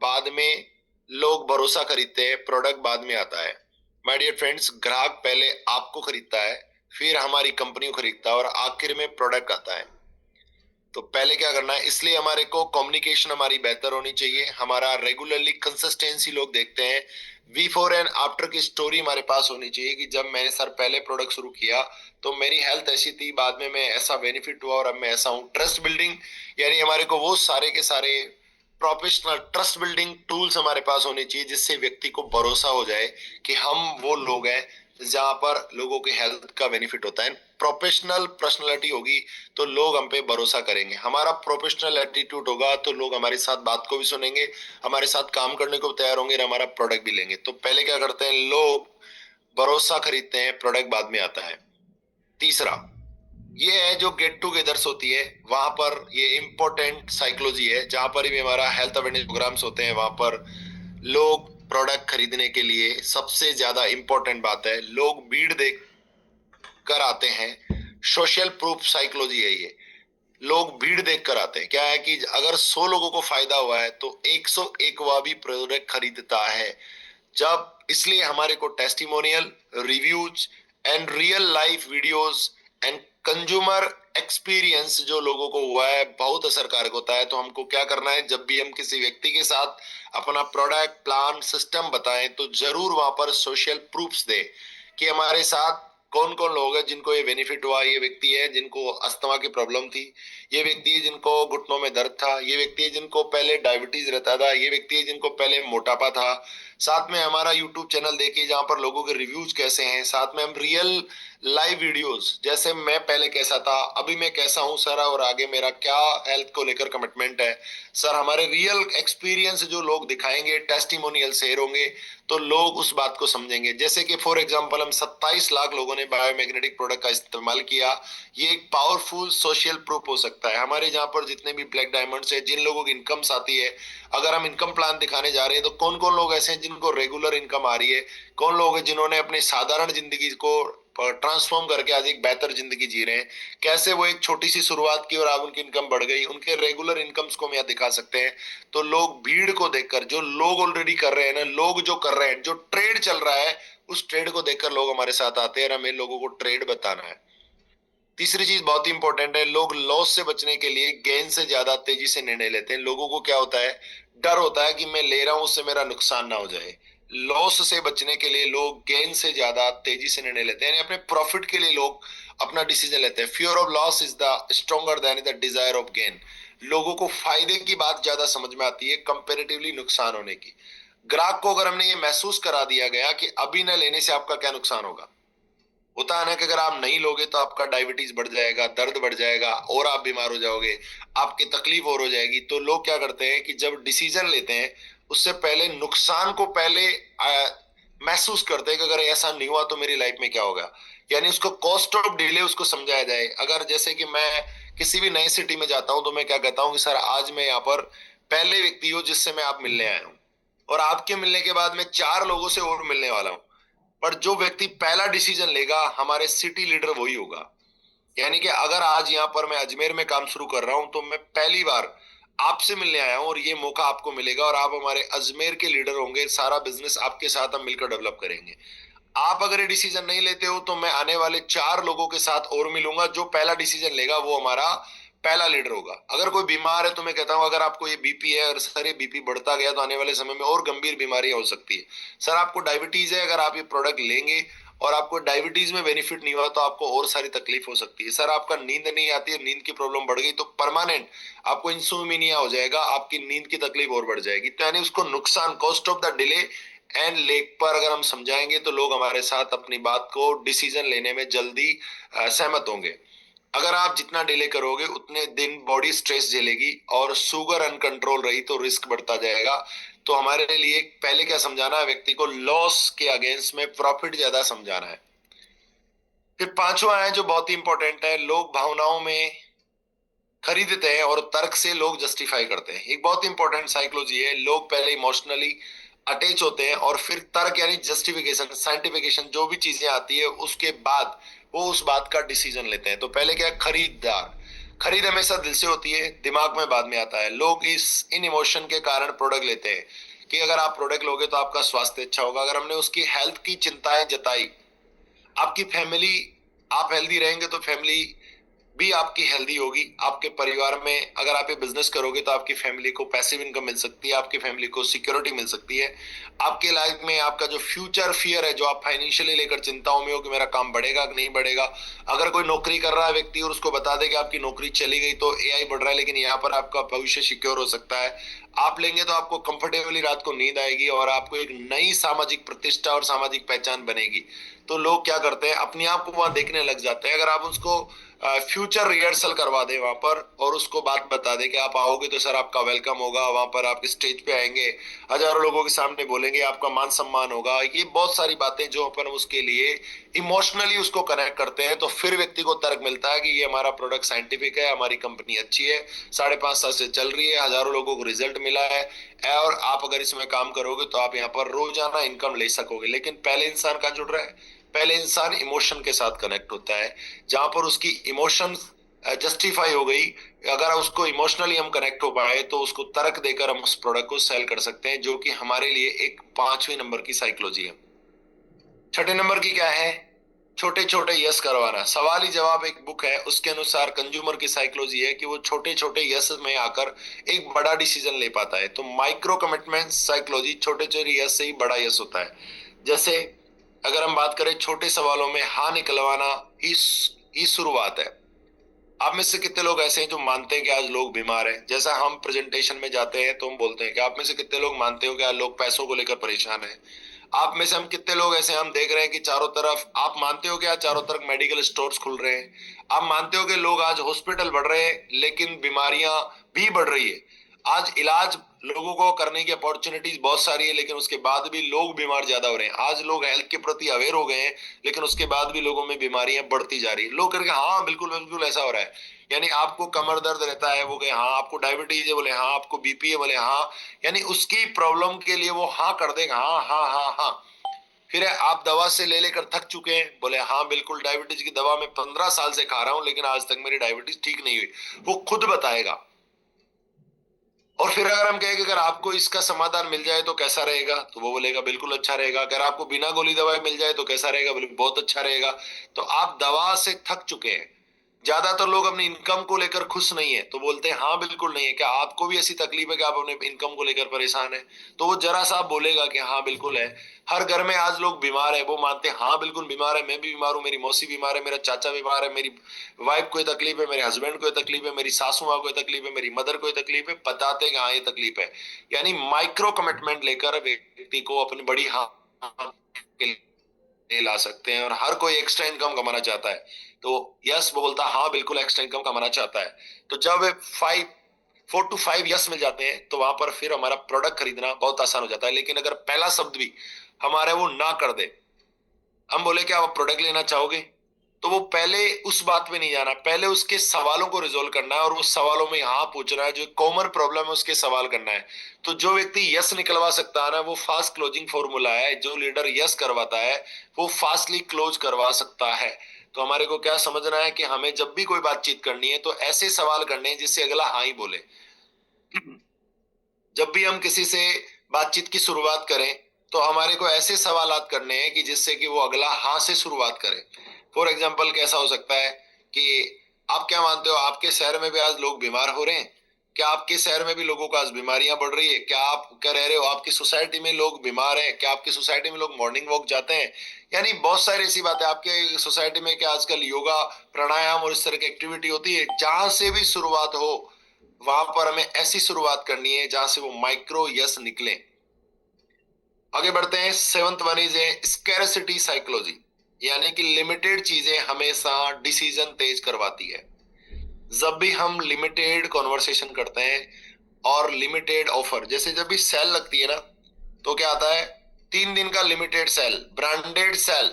बाद में, लोग भरोसा खरीदते हैं, प्रोडक्ट बाद में आता है। माय डियर फ्रेंड्स, ग्राहक पहले आपको खरीदता है, फिर हमारी कंपनी को खरीदता है और आखिर में प्रोडक्ट आता है। तो पहले क्या करना है? इसलिए हमारे को कम्युनिकेशन हमारी बेहतर होनी चाहिए। हमारा रेगुलरली कंसिस्टेंसी लोग देखते हैं। बिफोर एंड आफ्टर की स्टोरी हमारे पास होनी चाहिए कि जब मैंने सर पहले प्रोडक्ट शुरू किया तो मेरी हेल्थ ऐसी थी, बाद में मैं ऐसा बेनिफिट हुआ और अब मैं ऐसा हूँ। ट्रस्ट बिल्डिंग, यानी हमारे को वो सारे के सारे प्रोफेशनल ट्रस्ट बिल्डिंग टूल्स हमारे पास होने चाहिए जिससे व्यक्ति को भरोसा हो जाए कि हम वो लोग हैं जहां पर लोगों के हेल्थ का बेनिफिट होता है। प्रोफेशनल पर्सनालिटी होगी तो लोग हम पे भरोसा करेंगे। हमारा प्रोफेशनल एटीट्यूड होगा तो लोग हमारे साथ बात को भी सुनेंगे, हमारे साथ काम करने को तैयार होंगे और हमारा प्रोडक्ट भी लेंगे। तो पहले क्या करते हैं? लोग भरोसा खरीदते हैं, प्रोडक्ट बाद में आता है। तीसरा ये है जो गेट टूगेदर्स होती है, वहां पर ये इंपॉर्टेंट साइकोलॉजी है। जहां पर भी हमारा हेल्थ अवेयरनेस प्रोग्राम्स होते हैं वहां पर लोग प्रोडक्ट खरीदने के लिए सबसे ज्यादा इंपॉर्टेंट बात है, लोग भीड़ देख कर आते हैं। सोशल प्रूफ साइकोलॉजी है ये। लोग भीड़ देख कर आते हैं। क्या है कि अगर 100 लोगों को फायदा हुआ है तो 101वां भी प्रोडक्ट खरीदता है। जब इसलिए हमारे को testimonial, reviews and real life videos and consumer experience जो लोगों को हुआ है बहुत असरकारक होता है। तो हमको क्या करना है? जब भी हम किसी व्यक्ति के साथ अपना प्रोडक्ट, प्लान, सिस्टम बताएं तो जरूर वहां पर सोशल प्रूफ्स दें कि हमारे साथ कौन कौन लोग हैं जिनको ये बेनिफिट हुआ। ये व्यक्ति है जिनको अस्थमा की प्रॉब्लम थी, ये व्यक्ति है जिनको घुटनों में दर्द था, ये व्यक्ति है जिनको पहले डायबिटीज रहता था, ये व्यक्ति है जिनको पहले मोटापा था। साथ में हमारा यूट्यूब चैनल देखिए जहां पर लोगों के रिव्यूज कैसे हैं। साथ में हम रियल लाइव वीडियोस, जैसे मैं पहले कैसा था, अभी मैं कैसा हूं सर, और आगे मेरा क्या हेल्थ को लेकर कमिटमेंट है सर, हमारे रियल एक्सपीरियंस जो लोग दिखाएंगे, टेस्टिमोनियल शेयर होंगे तो लोग उस बात को समझेंगे। जैसे कि फॉर एग्जांपल हम 27 लाख लोगों ने बायोमैग्नेटिक प्रोडक्ट का इस्तेमाल किया। ये एक पावरफुल सोशल प्रूफ हो सकता है। हमारे जहां पर जितने भी ब्लैक डायमंड्स है, जिन लोगों की इनकम्स आती है, अगर हम इनकम प्लान दिखाने जा रहे हैं तो कौन कौन लोग ऐसे हैं जिनको रेगुलर इनकम आ रही है, कौन लोग हैं जिन्होंने अपने साधारण जिंदगी को ट्रांसफॉर्म करके आज एक बेहतर जिंदगी जी रहे हैं, कैसे वो एक छोटी सी शुरुआत की और आज उनकी इनकम बढ़ गई, उनके रेगुलर इनकम्स को हम यहाँ दिखा सकते हैं। तो लोग भीड़ को देखकर, जो लोग ऑलरेडी कर रहे हैं ना, लोग जो कर रहे हैं, जो ट्रेड चल रहा है, उस ट्रेड को देखकर लोग हमारे साथ आते हैं और हमें लोगों को ट्रेड बताना है। तीसरी चीज बहुत ही इंपॉर्टेंट है, लोग लॉस से बचने के लिए गेन से ज्यादा तेजी से निर्णय लेते हैं। लोगों को क्या होता है? डर होता है कि मैं ले रहा हूं उससे मेरा नुकसान ना हो जाए। लॉस से बचने के लिए लोग गेन से ज्यादा तेजी से निर्णय लेते हैं, यानी अपने प्रॉफिट के लिए लोग अपना डिसीजन लेते हैं। Fear of loss is the stronger than the desire of gain. लोगों को फायदे की बात ज्यादा समझ में आती है कंपेरेटिवली नुकसान होने की। ग्राहक को अगर हमने ये महसूस करा दिया गया कि अभी न लेने से आपका क्या नुकसान होगा, होता है ना कि अगर आप नहीं लोगे तो आपका डायबिटीज बढ़ जाएगा, दर्द बढ़ जाएगा और आप बीमार हो जाओगे, आपकी तकलीफ और हो जाएगी। तो लोग क्या करते हैं कि जब डिसीजन लेते हैं उससे पहले नुकसान को पहले महसूस करते हैं कि अगर ऐसा नहीं हुआ तो मेरी लाइफ में क्या होगा, यानी उसको कॉस्ट ऑफ डिले उसको समझाया जाए। अगर जैसे कि मैं किसी भी नई सिटी में जाता हूं तो मैं क्या कहता हूं कि सर आज मैं यहाँ पर पहले व्यक्ति हूँ जिससे मैं आप मिलने आया हूँ और आपके मिलने के बाद मैं 4 लोगों से और मिलने वाला हूँ, पर जो व्यक्ति पहला डिसीजन लेगा हमारे सिटी लीडर वही होगा। यानी कि अगर आज यहाँ पर मैं अजमेर में काम शुरू कर रहा हूं तो मैं पहली बार आपसे मिलने आया हूं और ये मौका आपको मिलेगा और आप हमारे अजमेर के लीडर होंगे। सारा बिजनेस आपके साथ हम मिलकर डेवलप करेंगे। आप अगर ये डिसीजन नहीं लेते हो तो मैं आने वाले 4 लोगों के साथ और मिलूंगा, जो पहला डिसीजन लेगा वो हमारा पहला लीडर होगा। अगर कोई बीमार है तो मैं कहता हूं अगर आपको ये बीपी है और सर ये बीपी बढ़ता गया तो आने वाले समय में और गंभीर बीमारियां हो सकती है। सर आपको डायबिटीज है, अगर आप ये प्रोडक्ट लेंगे और आपको डायबिटीज में बेनिफिट नहीं हुआ तो आपको और सारी तकलीफ हो सकती है। सर आपका नींद नहीं आती है, नींद की प्रॉब्लम बढ़ गई तो परमानेंट आपको इंसोम्निया हो जाएगा, आपकी नींद की तकलीफ और बढ़ जाएगी। तो यानी उसको नुकसान, cost of the delay and leg पर अगर हम समझाएंगे तो लोग हमारे साथ अपनी बात को डिसीजन लेने में जल्दी सहमत होंगे। अगर आप जितना डिले करोगे उतने दिन बॉडी स्ट्रेस झेलेगी और शुगर अनकंट्रोल रही तो रिस्क बढ़ता जाएगा। तो हमारे लिए पहले क्या समझाना है, व्यक्ति को लॉस के अगेंस्ट में प्रॉफिट ज्यादा समझाना है। फिर पांचवा है जो बहुत ही इंपॉर्टेंट है, लोग भावनाओं में खरीदते हैं और तर्क से लोग जस्टिफाई करते हैं। एक बहुत इंपॉर्टेंट साइकोलॉजी है, लोग पहले इमोशनली अटैच होते हैं और फिर तर्क यानी जस्टिफिकेशन, साइंटिफिकेशन जो भी चीजें आती है उसके बाद वो उस बात का डिसीजन लेते हैं। तो पहले क्या है, खरीदार, खरीद हमेशा दिल से होती है, दिमाग में बाद में आता है। लोग इस इन इमोशन के कारण प्रोडक्ट लेते हैं कि अगर आप प्रोडक्ट लोगे तो आपका स्वास्थ्य अच्छा होगा। अगर हमने उसकी हेल्थ की चिंताएं जताई, आपकी फैमिली, आप हेल्दी रहेंगे तो फैमिली भी आपकी हेल्दी होगी। आपके परिवार में अगर आप ये बिजनेस करोगे तो आपकी फैमिली को पैसिव इनकम मिल सकती है, आपकी फैमिली को सिक्योरिटी मिल सकती है। आपके लाइफ में आपका जो फ्यूचर फियर है, जो आप फाइनेंशियली लेकर चिंताओं में हो कि मेरा काम बढ़ेगा कि नहीं बढ़ेगा, अगर कोई नौकरी कर रहा है व्यक्ति और उसको बता दे कि आपकी नौकरी चली गई तो एआई बढ़ रहा है लेकिन यहाँ पर आपका भविष्य सिक्योर हो सकता है, आप लेंगे तो आपको कंफर्टेबली रात को नींद आएगी और आपको एक नई सामाजिक प्रतिष्ठा और सामाजिक पहचान बनेगी। तो लोग क्या करते हैं, अपने आप को वहां देखने लग जाते हैं। अगर आप उसको फ्यूचर रिहर्सल करवा दे वहां पर और उसको बात बता दे कि आप आओगे तो सर आपका वेलकम होगा, वहां पर आप स्टेज पे आएंगे, हजारों लोगों के सामने बोलेंगे, आपका मान सम्मान होगा, ये बहुत सारी बातें जो अपन उसके लिए इमोशनली उसको कनेक्ट करते हैं, तो फिर व्यक्ति को तर्क मिलता है कि ये हमारा प्रोडक्ट साइंटिफिक है, हमारी कंपनी अच्छी है, 5.5 साल से चल रही है, हजारों लोगों को रिजल्ट मिला है और आप अगर इसमें काम करोगे तो आप यहाँ पर रोजाना इनकम ले सकोगे। लेकिन पहले इंसान कहाँ जुड़ रहा है, पहले इंसान इमोशन के साथ कनेक्ट होता है। जहां पर उसकी इमोशन जस्टिफाई हो गई, अगर उसको इमोशनली हम कनेक्ट हो पाए तो उसको तर्क देकर हम उस प्रोडक्ट को सेल कर सकते हैं, जो कि हमारे लिए एक 5वें नंबर की साइकोलॉजी है। छठे नंबर की क्या है, छोटे छोटे यस करवाना। सवाल ही जवाब एक बुक है, उसके अनुसार कंज्यूमर की साइकोलॉजी है कि वो छोटे छोटे यस में आकर एक बड़ा डिसीजन ले पाता है। तो माइक्रो कमिटमेंट साइकोलॉजी, छोटे छोटे यस से ही बड़ा यस होता है। जैसे अगर हम बात करें छोटे सवालों में हाँ निकलवाना ही शुरुआत है। आप में से कितने लोग ऐसे हैं जो मानते हैं कि आज लोग बीमार हैं? जैसा हम प्रेजेंटेशन में जाते हैं तो हम बोलते हैं कि आप में से कितने लोग मानते हो कि आज लोग पैसों को लेकर परेशान हैं? आप में से हम कितने लोग ऐसे हम देख रहे हैं कि चारों तरफ, आप मानते हो कि आज चारों तरफ मेडिकल स्टोर्स खुल रहे हैं? आप मानते हो कि लोग आज हॉस्पिटल बढ़ रहे हैं लेकिन बीमारियां भी बढ़ रही है? आज इलाज लोगों को करने की अपॉर्चुनिटीज बहुत सारी है लेकिन उसके बाद भी लोग बीमार ज्यादा हो रहे हैं। आज लोग हेल्थ के प्रति अवेयर हो गए हैं लेकिन उसके बाद भी लोगों में बीमारियां बढ़ती जा रही है। लोग करके हाँ बिल्कुल बिल्कुल ऐसा हो रहा है। यानी आपको कमर दर्द रहता है, वो कहे हाँ, आपको डायबिटीज है, बोले हाँ, आपको बीपी है, बोले हाँ, यानी उसकी प्रॉब्लम के लिए वो हाँ कर देगा, हाँ हाँ हाँ हाँ। फिर है, आप दवा से ले लेकर थक चुके हैं, बोले हाँ बिल्कुल, डायबिटीज की दवा मैं 15 साल से खा रहा हूं लेकिन आज तक मेरी डायबिटीज ठीक नहीं हुई, वो खुद बताएगा। और फिर अगर हम कहें कि अगर आपको इसका समाधान मिल जाए तो कैसा रहेगा, तो वो बोलेगा बिल्कुल अच्छा रहेगा। अगर आपको बिना गोली दवाई मिल जाए तो कैसा रहेगा, बोले बहुत अच्छा रहेगा। तो आप दवा से थक चुके हैं। ज्यादातर लोग अपनी इनकम को लेकर खुश नहीं है तो बोलते हैं हाँ बिल्कुल नहीं है। क्या आपको भी ऐसी तकलीफ है कि आप अपने इनकम को लेकर परेशान है? तो वो जरा सा बोलेगा कि हाँ बिल्कुल है। हर घर में आज लोग बीमार है, वो मानते हैं हाँ बिल्कुल बीमार है, मैं भी बीमार हूँ, मेरी मौसी बीमार है, मेरा चाचा बीमार है, मेरी वाइफ को ये तकलीफ है, मेरे हस्बैंड को ये तकलीफ है, मेरी सासू माँ को ये तकलीफ है, मेरी मदर को ये तकलीफ है, बताते हैं कि हाँ ये तकलीफ है। यानी माइक्रो कमिटमेंट लेकर व्यक्ति को अपनी बड़ी हाँ ला सकते हैं। और हर कोई एक्स्ट्रा इनकम कमाना चाहता है तो यस वो बोलता हाँ बिल्कुल एक्स्ट्रा इनकम कमाना चाहता है। तो जब 4 to 5 यस मिल जाते हैं तो वहां पर फिर हमारा प्रोडक्ट खरीदना बहुत आसान हो जाता है। लेकिन अगर पहला शब्द भी हमारे वो ना कर दे, हम बोले क्या आप प्रोडक्ट लेना चाहोगे, तो वो पहले उस बात पे नहीं जाना, पहले उसके सवालों को रिजोल्व करना है और उस सवालों में हाँ पूछना है, जो कॉमन प्रॉब्लम है उसके सवाल करना है। तो जो व्यक्ति यस निकलवा सकता है ना, वो फास्ट क्लोजिंग फॉर्मूला है। जो लीडर यस करवाता है वो फास्टली क्लोज करवा सकता है। तो हमारे को क्या समझना है कि हमें जब भी कोई बातचीत करनी है तो ऐसे सवाल करने हैं जिससे अगला हाँ ही बोले। जब भी हम किसी से बातचीत की शुरुआत करें तो हमारे को ऐसे सवालात करने हैं कि जिससे कि वो अगला हाँ से शुरुआत करे। फॉर एग्जाम्पल कैसा हो सकता है कि आप क्या मानते हो, आपके शहर में भी आज लोग बीमार हो रहे हैं? क्या आपके शहर में भी लोगों को आज बीमारियां बढ़ रही है? क्या आप क्या रह रहे हो, आपकी सोसाइटी में लोग बीमार हैं? क्या आपकी सोसाइटी में लोग मॉर्निंग वॉक जाते हैं? यानी बहुत सारी ऐसी बातें आपके सोसाइटी में क्या आजकल योगा, प्राणायाम और इस तरह की एक्टिविटी होती है। जहां से भी शुरुआत हो वहां पर हमें ऐसी शुरुआत करनी है जहां से वो माइक्रो यस निकले। आगे बढ़ते हैं। Seventh one is a scarcity psychology, यानी कि लिमिटेड चीजें हमेशा डिसीजन तेज करवाती है। जब भी हम लिमिटेड कॉन्वर्सेशन करते हैं और लिमिटेड ऑफर, जैसे जब भी सेल लगती है ना, तो क्या आता है, 3 दिन का लिमिटेड सेल, ब्रांडेड सेल।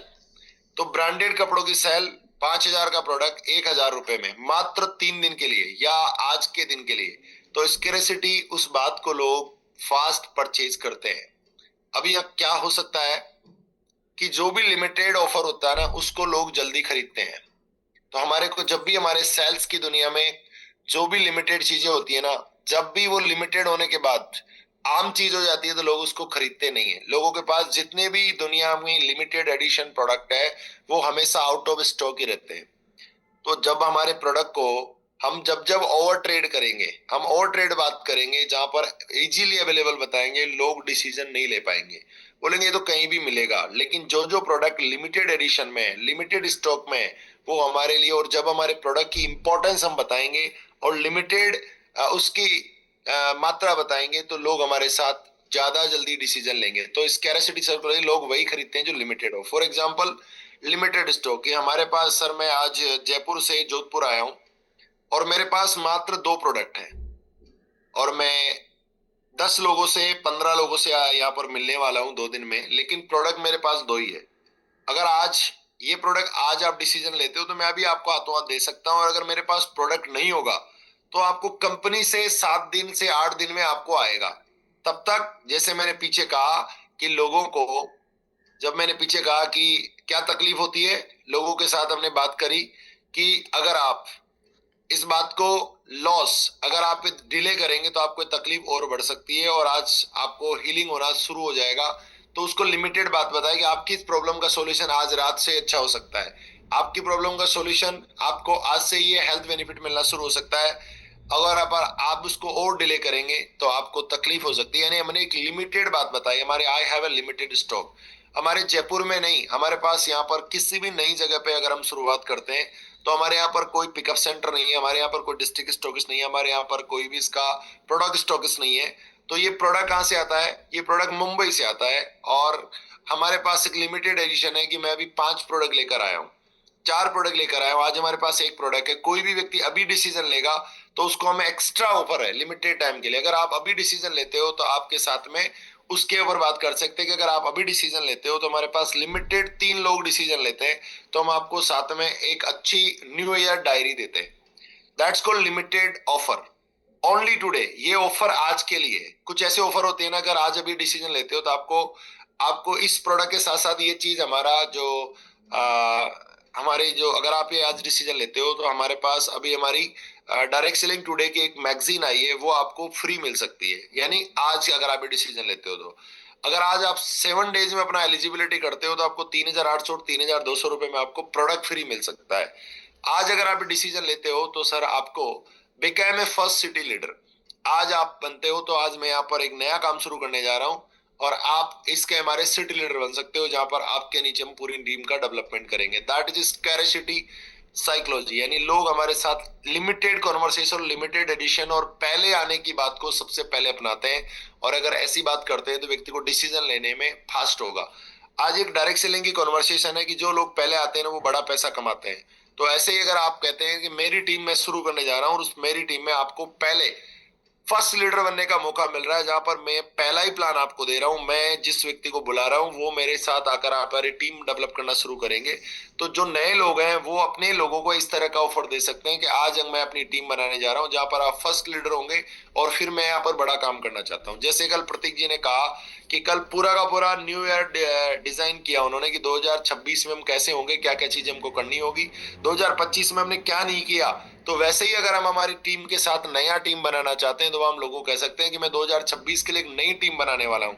तो ब्रांडेड कपड़ों की सेल, 5,000 का प्रोडक्ट 1,000 रुपए में, मात्र 3 दिन के लिए या आज के दिन के लिए। तो स्केरेसिटी, उस बात को लोग फास्ट परचेज करते हैं। अभी अब क्या हो सकता है कि जो भी लिमिटेड ऑफर होता है ना, उसको लोग जल्दी खरीदते हैं। तो हमारे को जब भी हमारे सेल्स की दुनिया में जो भी लिमिटेड चीजें होती है ना, जब भी वो लिमिटेड होने के बाद आम चीज हो जाती है तो लोग उसको खरीदते नहीं है। लोगों के पास जितने भी दुनिया में लिमिटेड एडिशन प्रोडक्ट है वो हमेशा आउट ऑफ स्टॉक ही रहते हैं। तो जब हमारे प्रोडक्ट को हम जब जब ओवर ट्रेड करेंगे, हम ओवर ट्रेड बात करेंगे जहां पर इजीली अवेलेबल बताएंगे, लोग डिसीजन नहीं ले पाएंगे, बोलेंगे ये तो कहीं भी मिलेगा। लेकिन जो जो प्रोडक्ट लिमिटेड एडिशन में है, लिमिटेड स्टॉक में है, वो हमारे लिए, और जब हमारे प्रोडक्ट की इंपॉर्टेंस हम बताएंगे और लिमिटेड उसकी मात्रा बताएंगे, तो लोग हमारे साथ ज्यादा जल्दी डिसीजन लेंगे। तो स्कैरसिटी सर्कुलर, लोग वही खरीदते हैं जो लिमिटेड हो। फॉर एग्जाम्पल लिमिटेड स्टॉक की हमारे पास, सर मैं आज जयपुर से जोधपुर आया हूं और मेरे पास मात्र 2 प्रोडक्ट हैं और मैं 10 लोगों से 15 लोगों से यहाँ पर मिलने वाला हूँ 2 दिन में, लेकिन प्रोडक्ट मेरे पास 2 ही है। अगर आज ये प्रोडक्ट आज आप डिसीजन लेते हो तो मैं अभी आपको हाथों हाथ दे सकता हूँ, और अगर मेरे पास प्रोडक्ट नहीं होगा तो आपको कंपनी से 7 दिन से 8 दिन में आपको आएगा। तब तक, जैसे मैंने पीछे कहा कि लोगों को, जब मैंने पीछे कहा कि क्या तकलीफ होती है, लोगों के साथ हमने बात करी कि अगर आप इस बात को लॉस, अगर आप डिले करेंगे तो आपको तकलीफ और बढ़ सकती है और आज आपको हीलिंग होना शुरू हो जाएगा। तो उसको लिमिटेड बात बताए कि आपकी इस प्रॉब्लम का सॉल्यूशन आज रात से अच्छा हो सकता है, आपकी प्रॉब्लम का सॉल्यूशन आपको आज से ये हेल्थ बेनिफिट मिलना शुरू हो सकता है। अगर आप उसको और डिले करेंगे तो आपको तकलीफ हो सकती है। यानी हमने एक लिमिटेड बात बताई, हमारे I have a limited stock. हमारे जयपुर में नहीं, हमारे पास यहाँ पर किसी भी नई जगह पे अगर हम शुरुआत करते हैं तो हमारे यहाँ पर कोई पिकअप सेंटर नहीं है, हमारे यहाँ पर कोई डिस्ट्रिक्ट स्टॉकिस्ट नहीं है, हमारे यहाँ पर कोई भी इसका प्रोडक्ट स्टॉकिस्ट नहीं है। तो ये प्रोडक्ट कहाँ से आता है? ये प्रोडक्ट मुंबई से आता है और हमारे पास एक लिमिटेड एडिशन है कि मैं अभी 5 प्रोडक्ट लेकर आया हूँ, 4 प्रोडक्ट लेकर आया हूँ। आज हमारे पास एक प्रोडक्ट है। कोई भी व्यक्ति अभी डिसीजन लेगा तो उसको हमें एक्स्ट्रा ऑफर है लिमिटेड टाइम के लिए। अगर आप अभी डिसीजन लेते हो तो आपके साथ में उसके ऊपर बात कर सकते हैं कि अगर आप अभी डिसीजन लेते हो तो हमारे पास लिमिटेड 3 लोग डिसीजन लेते हैं तो हम आपको साथ में एक अच्छी न्यू ईयर डायरी देते हैं। That's called limited offer, only today. ये ऑफर आज के लिए। कुछ ऐसे ऑफर होते हैं ना, अगर आज अभी डिसीजन लेते हो तो आपको आपको इस प्रोडक्ट के साथ साथ ये चीज, हमारा जो हमारे जो, अगर आप ये आज डिसीजन लेते हो तो हमारे पास अभी हमारी डायरेक्ट सेलिंग टुडे की एक मैगजीन आई है, वो आपको फ्री मिल सकती है। यानी आज अगर आप ये डिसीजन लेते हो तो अगर आज आप 7 डेज में अपना एलिजिबिलिटी करते हो तो आपको 3,800 और 3,200 रुपए में आपको प्रोडक्ट फ्री मिल सकता है। आज अगर आप डिसीजन लेते हो तो सर आपको become a first city leader, आज आप बनते हो तो आज मैं यहाँ पर एक नया काम शुरू करने जा रहा हूँ और आप इसके हमारे सिटी लीडर बन सकते हो, जहां पर आपके नीचे हम पूरी टीम का डेवलपमेंट करेंगे। That is scarcity psychology. यानी लोग हमारे साथ लिमिटेड कॉन्वर्सेशन, लिमिटेड एडिशन और पहले आने की बात को सबसे पहले अपनाते हैं, और अगर ऐसी बात करते हैं तो व्यक्ति को डिसीजन लेने में फास्ट होगा। आज एक डायरेक्ट सेलिंग की कॉन्वर्सेशन है कि जो लोग पहले आते हैं ना वो बड़ा पैसा कमाते हैं। तो ऐसे ही अगर आप कहते हैं कि मेरी टीम में शुरू करने जा रहा हूँ और उस मेरी टीम में आपको पहले फर्स्ट लीडर बनने का मौका मिल रहा है, जहां पर मैं पहला ही प्लान आपको दे रहा हूं, मैं जिस व्यक्ति को बुला रहा हूं वो मेरे साथ आकर हमारी टीम डेवलप करना शुरू करेंगे। तो जो नए लोग हैं वो अपने लोगों को इस तरह का ऑफर दे सकते हैं कि आज मैं अपनी टीम बनाने जा रहा हूं जहां पर आप फर्स्ट लीडर होंगे और फिर मैं यहाँ पर बड़ा काम करना चाहता हूं। जैसे कल प्रतीक जी ने कहा कि कल पूरा का पूरा न्यू ईयर डिजाइन किया उन्होंने कि 2026 में हम कैसे होंगे, क्या क्या चीजें हमको करनी होगी, 2025 में हमने क्या नहीं किया। तो वैसे ही अगर हम हमारी टीम के साथ नया टीम बनाना चाहते हैं तो हम लोगों को कह सकते हैं कि मैं 2026 के लिए एक नई टीम बनाने वाला हूँ,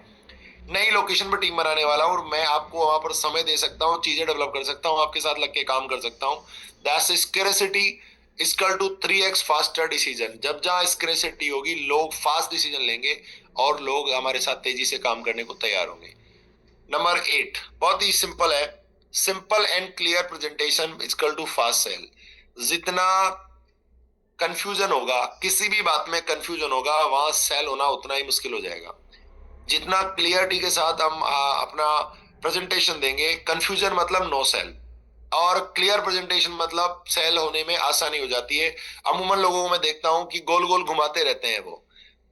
नई लोकेशन पर टीम बनाने वाला हूँ और मैं आपको वहां पर समय दे सकता हूँ, चीजें डेवलप कर सकता हूँ, आपके साथ लग के काम कर सकता हूँ। That's scarcity equal to 3x faster decision. जब जहां स्क्रेसिटी होगी लोग फास्ट डिसीजन लेंगे और लोग हमारे साथ तेजी से काम करने को तैयार होंगे। नंबर 8 बहुत ही सिंपल है, simple and clear presentation equal to fast sale. जितना कंफ्यूजन होगा, किसी भी बात में कंफ्यूजन होगा, वहां सेल होना उतना ही मुश्किल हो जाएगा। जितना क्लियरिटी के साथ हम अपना प्रेजेंटेशन देंगे, कंफ्यूजन मतलब नो सेल, और क्लियर प्रेजेंटेशन मतलब सेल होने में आसानी हो जाती है। अमूमन लोगों को मैं देखता हूं कि गोल गोल घुमाते रहते हैं वो,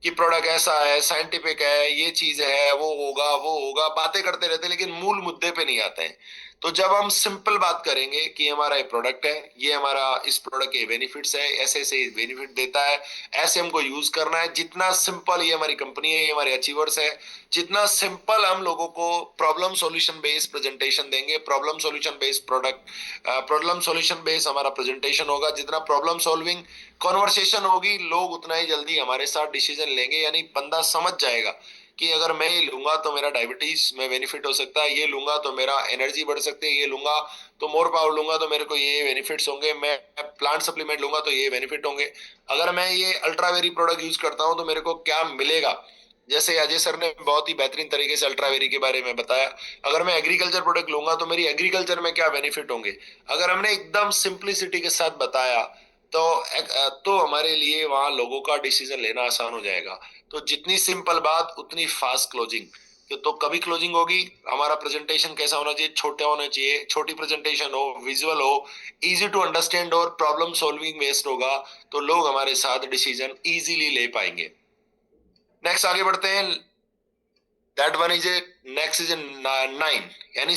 कि प्रोडक्ट ऐसा है, साइंटिफिक है, ये चीज है, वो होगा, बातें करते रहते हैं लेकिन मूल मुद्दे पे नहीं आते हैं। तो जब हम सिंपल बात करेंगे कि हमारा ये प्रोडक्ट है, ये हमारा इस प्रोडक्ट के बेनिफिट्स है, ऐसे ऐसे बेनिफिट देता है, ऐसे हमको यूज करना है, जितना सिंपल, ये हमारी कंपनी है, ये हमारे अचीवर्स है, जितना सिंपल हम लोगों को प्रॉब्लम सॉल्यूशन बेस्ड प्रेजेंटेशन देंगे, problem solution based product, problem solution based हमारा प्रेजेंटेशन होगा, जितना प्रॉब्लम सॉल्विंग कॉन्वर्सेशन होगी, लोग उतना ही जल्दी हमारे साथ डिसीजन लेंगे। यानी बंदा समझ जाएगा कि अगर मैं ये लूंगा तो मेरा डायबिटीज में बेनिफिट हो सकता है, ये लूंगा तो मेरा एनर्जी बढ़ सकती है, ये लूंगा तो मोर पावर लूंगा तो मेरे को ये बेनिफिट्स होंगे, मैं प्लांट सप्लीमेंट लूंगा तो ये बेनिफिट होंगे, अगर मैं ये अल्ट्रावेरी प्रोडक्ट यूज करता हूं तो मेरे को क्या मिलेगा। जैसे अजय सर ने बहुत ही बेहतरीन तरीके से अल्ट्रावेरी के बारे में बताया, अगर मैं एग्रीकल्चर प्रोडक्ट लूंगा तो मेरी एग्रीकल्चर में क्या बेनिफिट होंगे। अगर हमने एकदम सिंप्लिसिटी के साथ बताया तो हमारे लिए वहां लोगों का डिसीजन लेना आसान हो जाएगा। तो जितनी सिंपल बात उतनी फास्ट क्लोजिंग। तो कभी क्लोजिंग होगी, हमारा प्रेजेंटेशन कैसा होना चाहिए, छोटा होना चाहिए, छोटी प्रेजेंटेशन हो, विजुअल हो, इजी टू अंडरस्टैंड और प्रॉब्लम सॉल्विंग बेस्ड होगा, तो लोग हमारे साथ डिसीजन इजीली ले पाएंगे। नेक्स्ट आगे बढ़ते हैं। That one is A next is a 9, यानी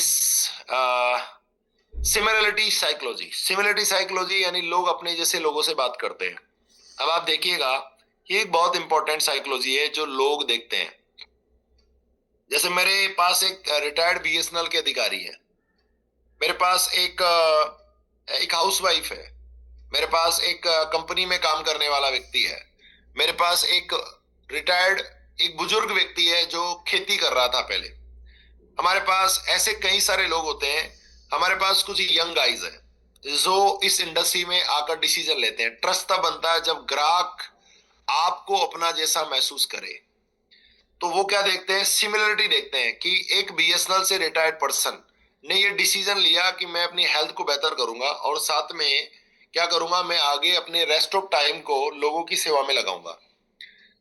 सिमिलरिटी साइकोलॉजी। सिमिलरिटी साइकोलॉजी यानी लोग अपने जैसे लोगों से बात करते हैं। अब आप देखिएगा, ये एक बहुत इंपॉर्टेंट साइकोलॉजी है जो लोग देखते हैं। जैसे मेरे पास एक रिटायर्ड बीएसएनएल के अधिकारी है, मेरे पास एक हाउसवाइफ है, मेरे पास एक कंपनी में काम करने वाला व्यक्ति है, मेरे पास एक रिटायर्ड एक बुजुर्ग व्यक्ति है जो खेती कर रहा था पहले। हमारे पास ऐसे कई सारे लोग होते हैं। हमारे पास कुछ यंग गाइज है जो इस इंडस्ट्री में आकर डिसीजन लेते हैं। ट्रस्ट तब बनता है जब ग्राहक आपको अपना जैसा महसूस करे। तो वो क्या देखते हैं, सिमिलरिटी देखते हैं कि एक बीएसएनएल से रिटायर्ड पर्सन ने ये डिसीजन लिया कि मैं अपनी हेल्थ को बेहतर करूंगा और साथ में क्या करूंगा, मैं आगे अपने रेस्ट ऑफ टाइम को लोगों की सेवा में लगाऊंगा।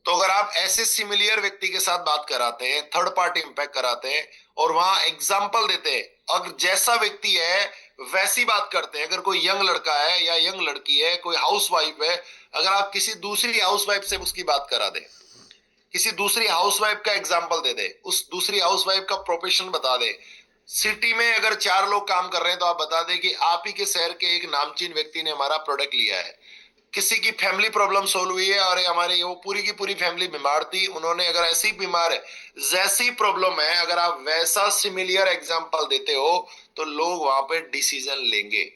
तो अगर आप ऐसे सिमिलियर व्यक्ति के साथ बात कराते हैं, थर्ड पार्टी इंपैक्ट कराते हैं और वहां एग्जाम्पल देते हैं, अगर जैसा व्यक्ति है वैसी बात करते हैं, अगर कोई यंग लड़का है या यंग लड़की है, कोई हाउसवाइफ है, अगर आप किसी दूसरी हाउसवाइफ से उसकी बात करा दें, किसी दूसरी हाउसवाइफ का एग्जाम्पल दे दे, उस दूसरी हाउसवाइफ का प्रोफेशन बता दे, सिटी में अगर 4 लोग काम कर रहे हैं तो आप बता दें कि आप ही के शहर के एक नामचीन व्यक्ति ने हमारा प्रोडक्ट लिया है, किसी की फैमिली प्रॉब्लम सोल्व हुई है और हमारी वो पूरी की पूरी फैमिली बीमार थी, उन्होंने अगर ऐसी बीमार है, जैसी प्रॉब्लम है, अगर आप वैसा सिमिलियर एग्जाम्पल देते हो तो लोग वहां पे डिसीजन लेंगे।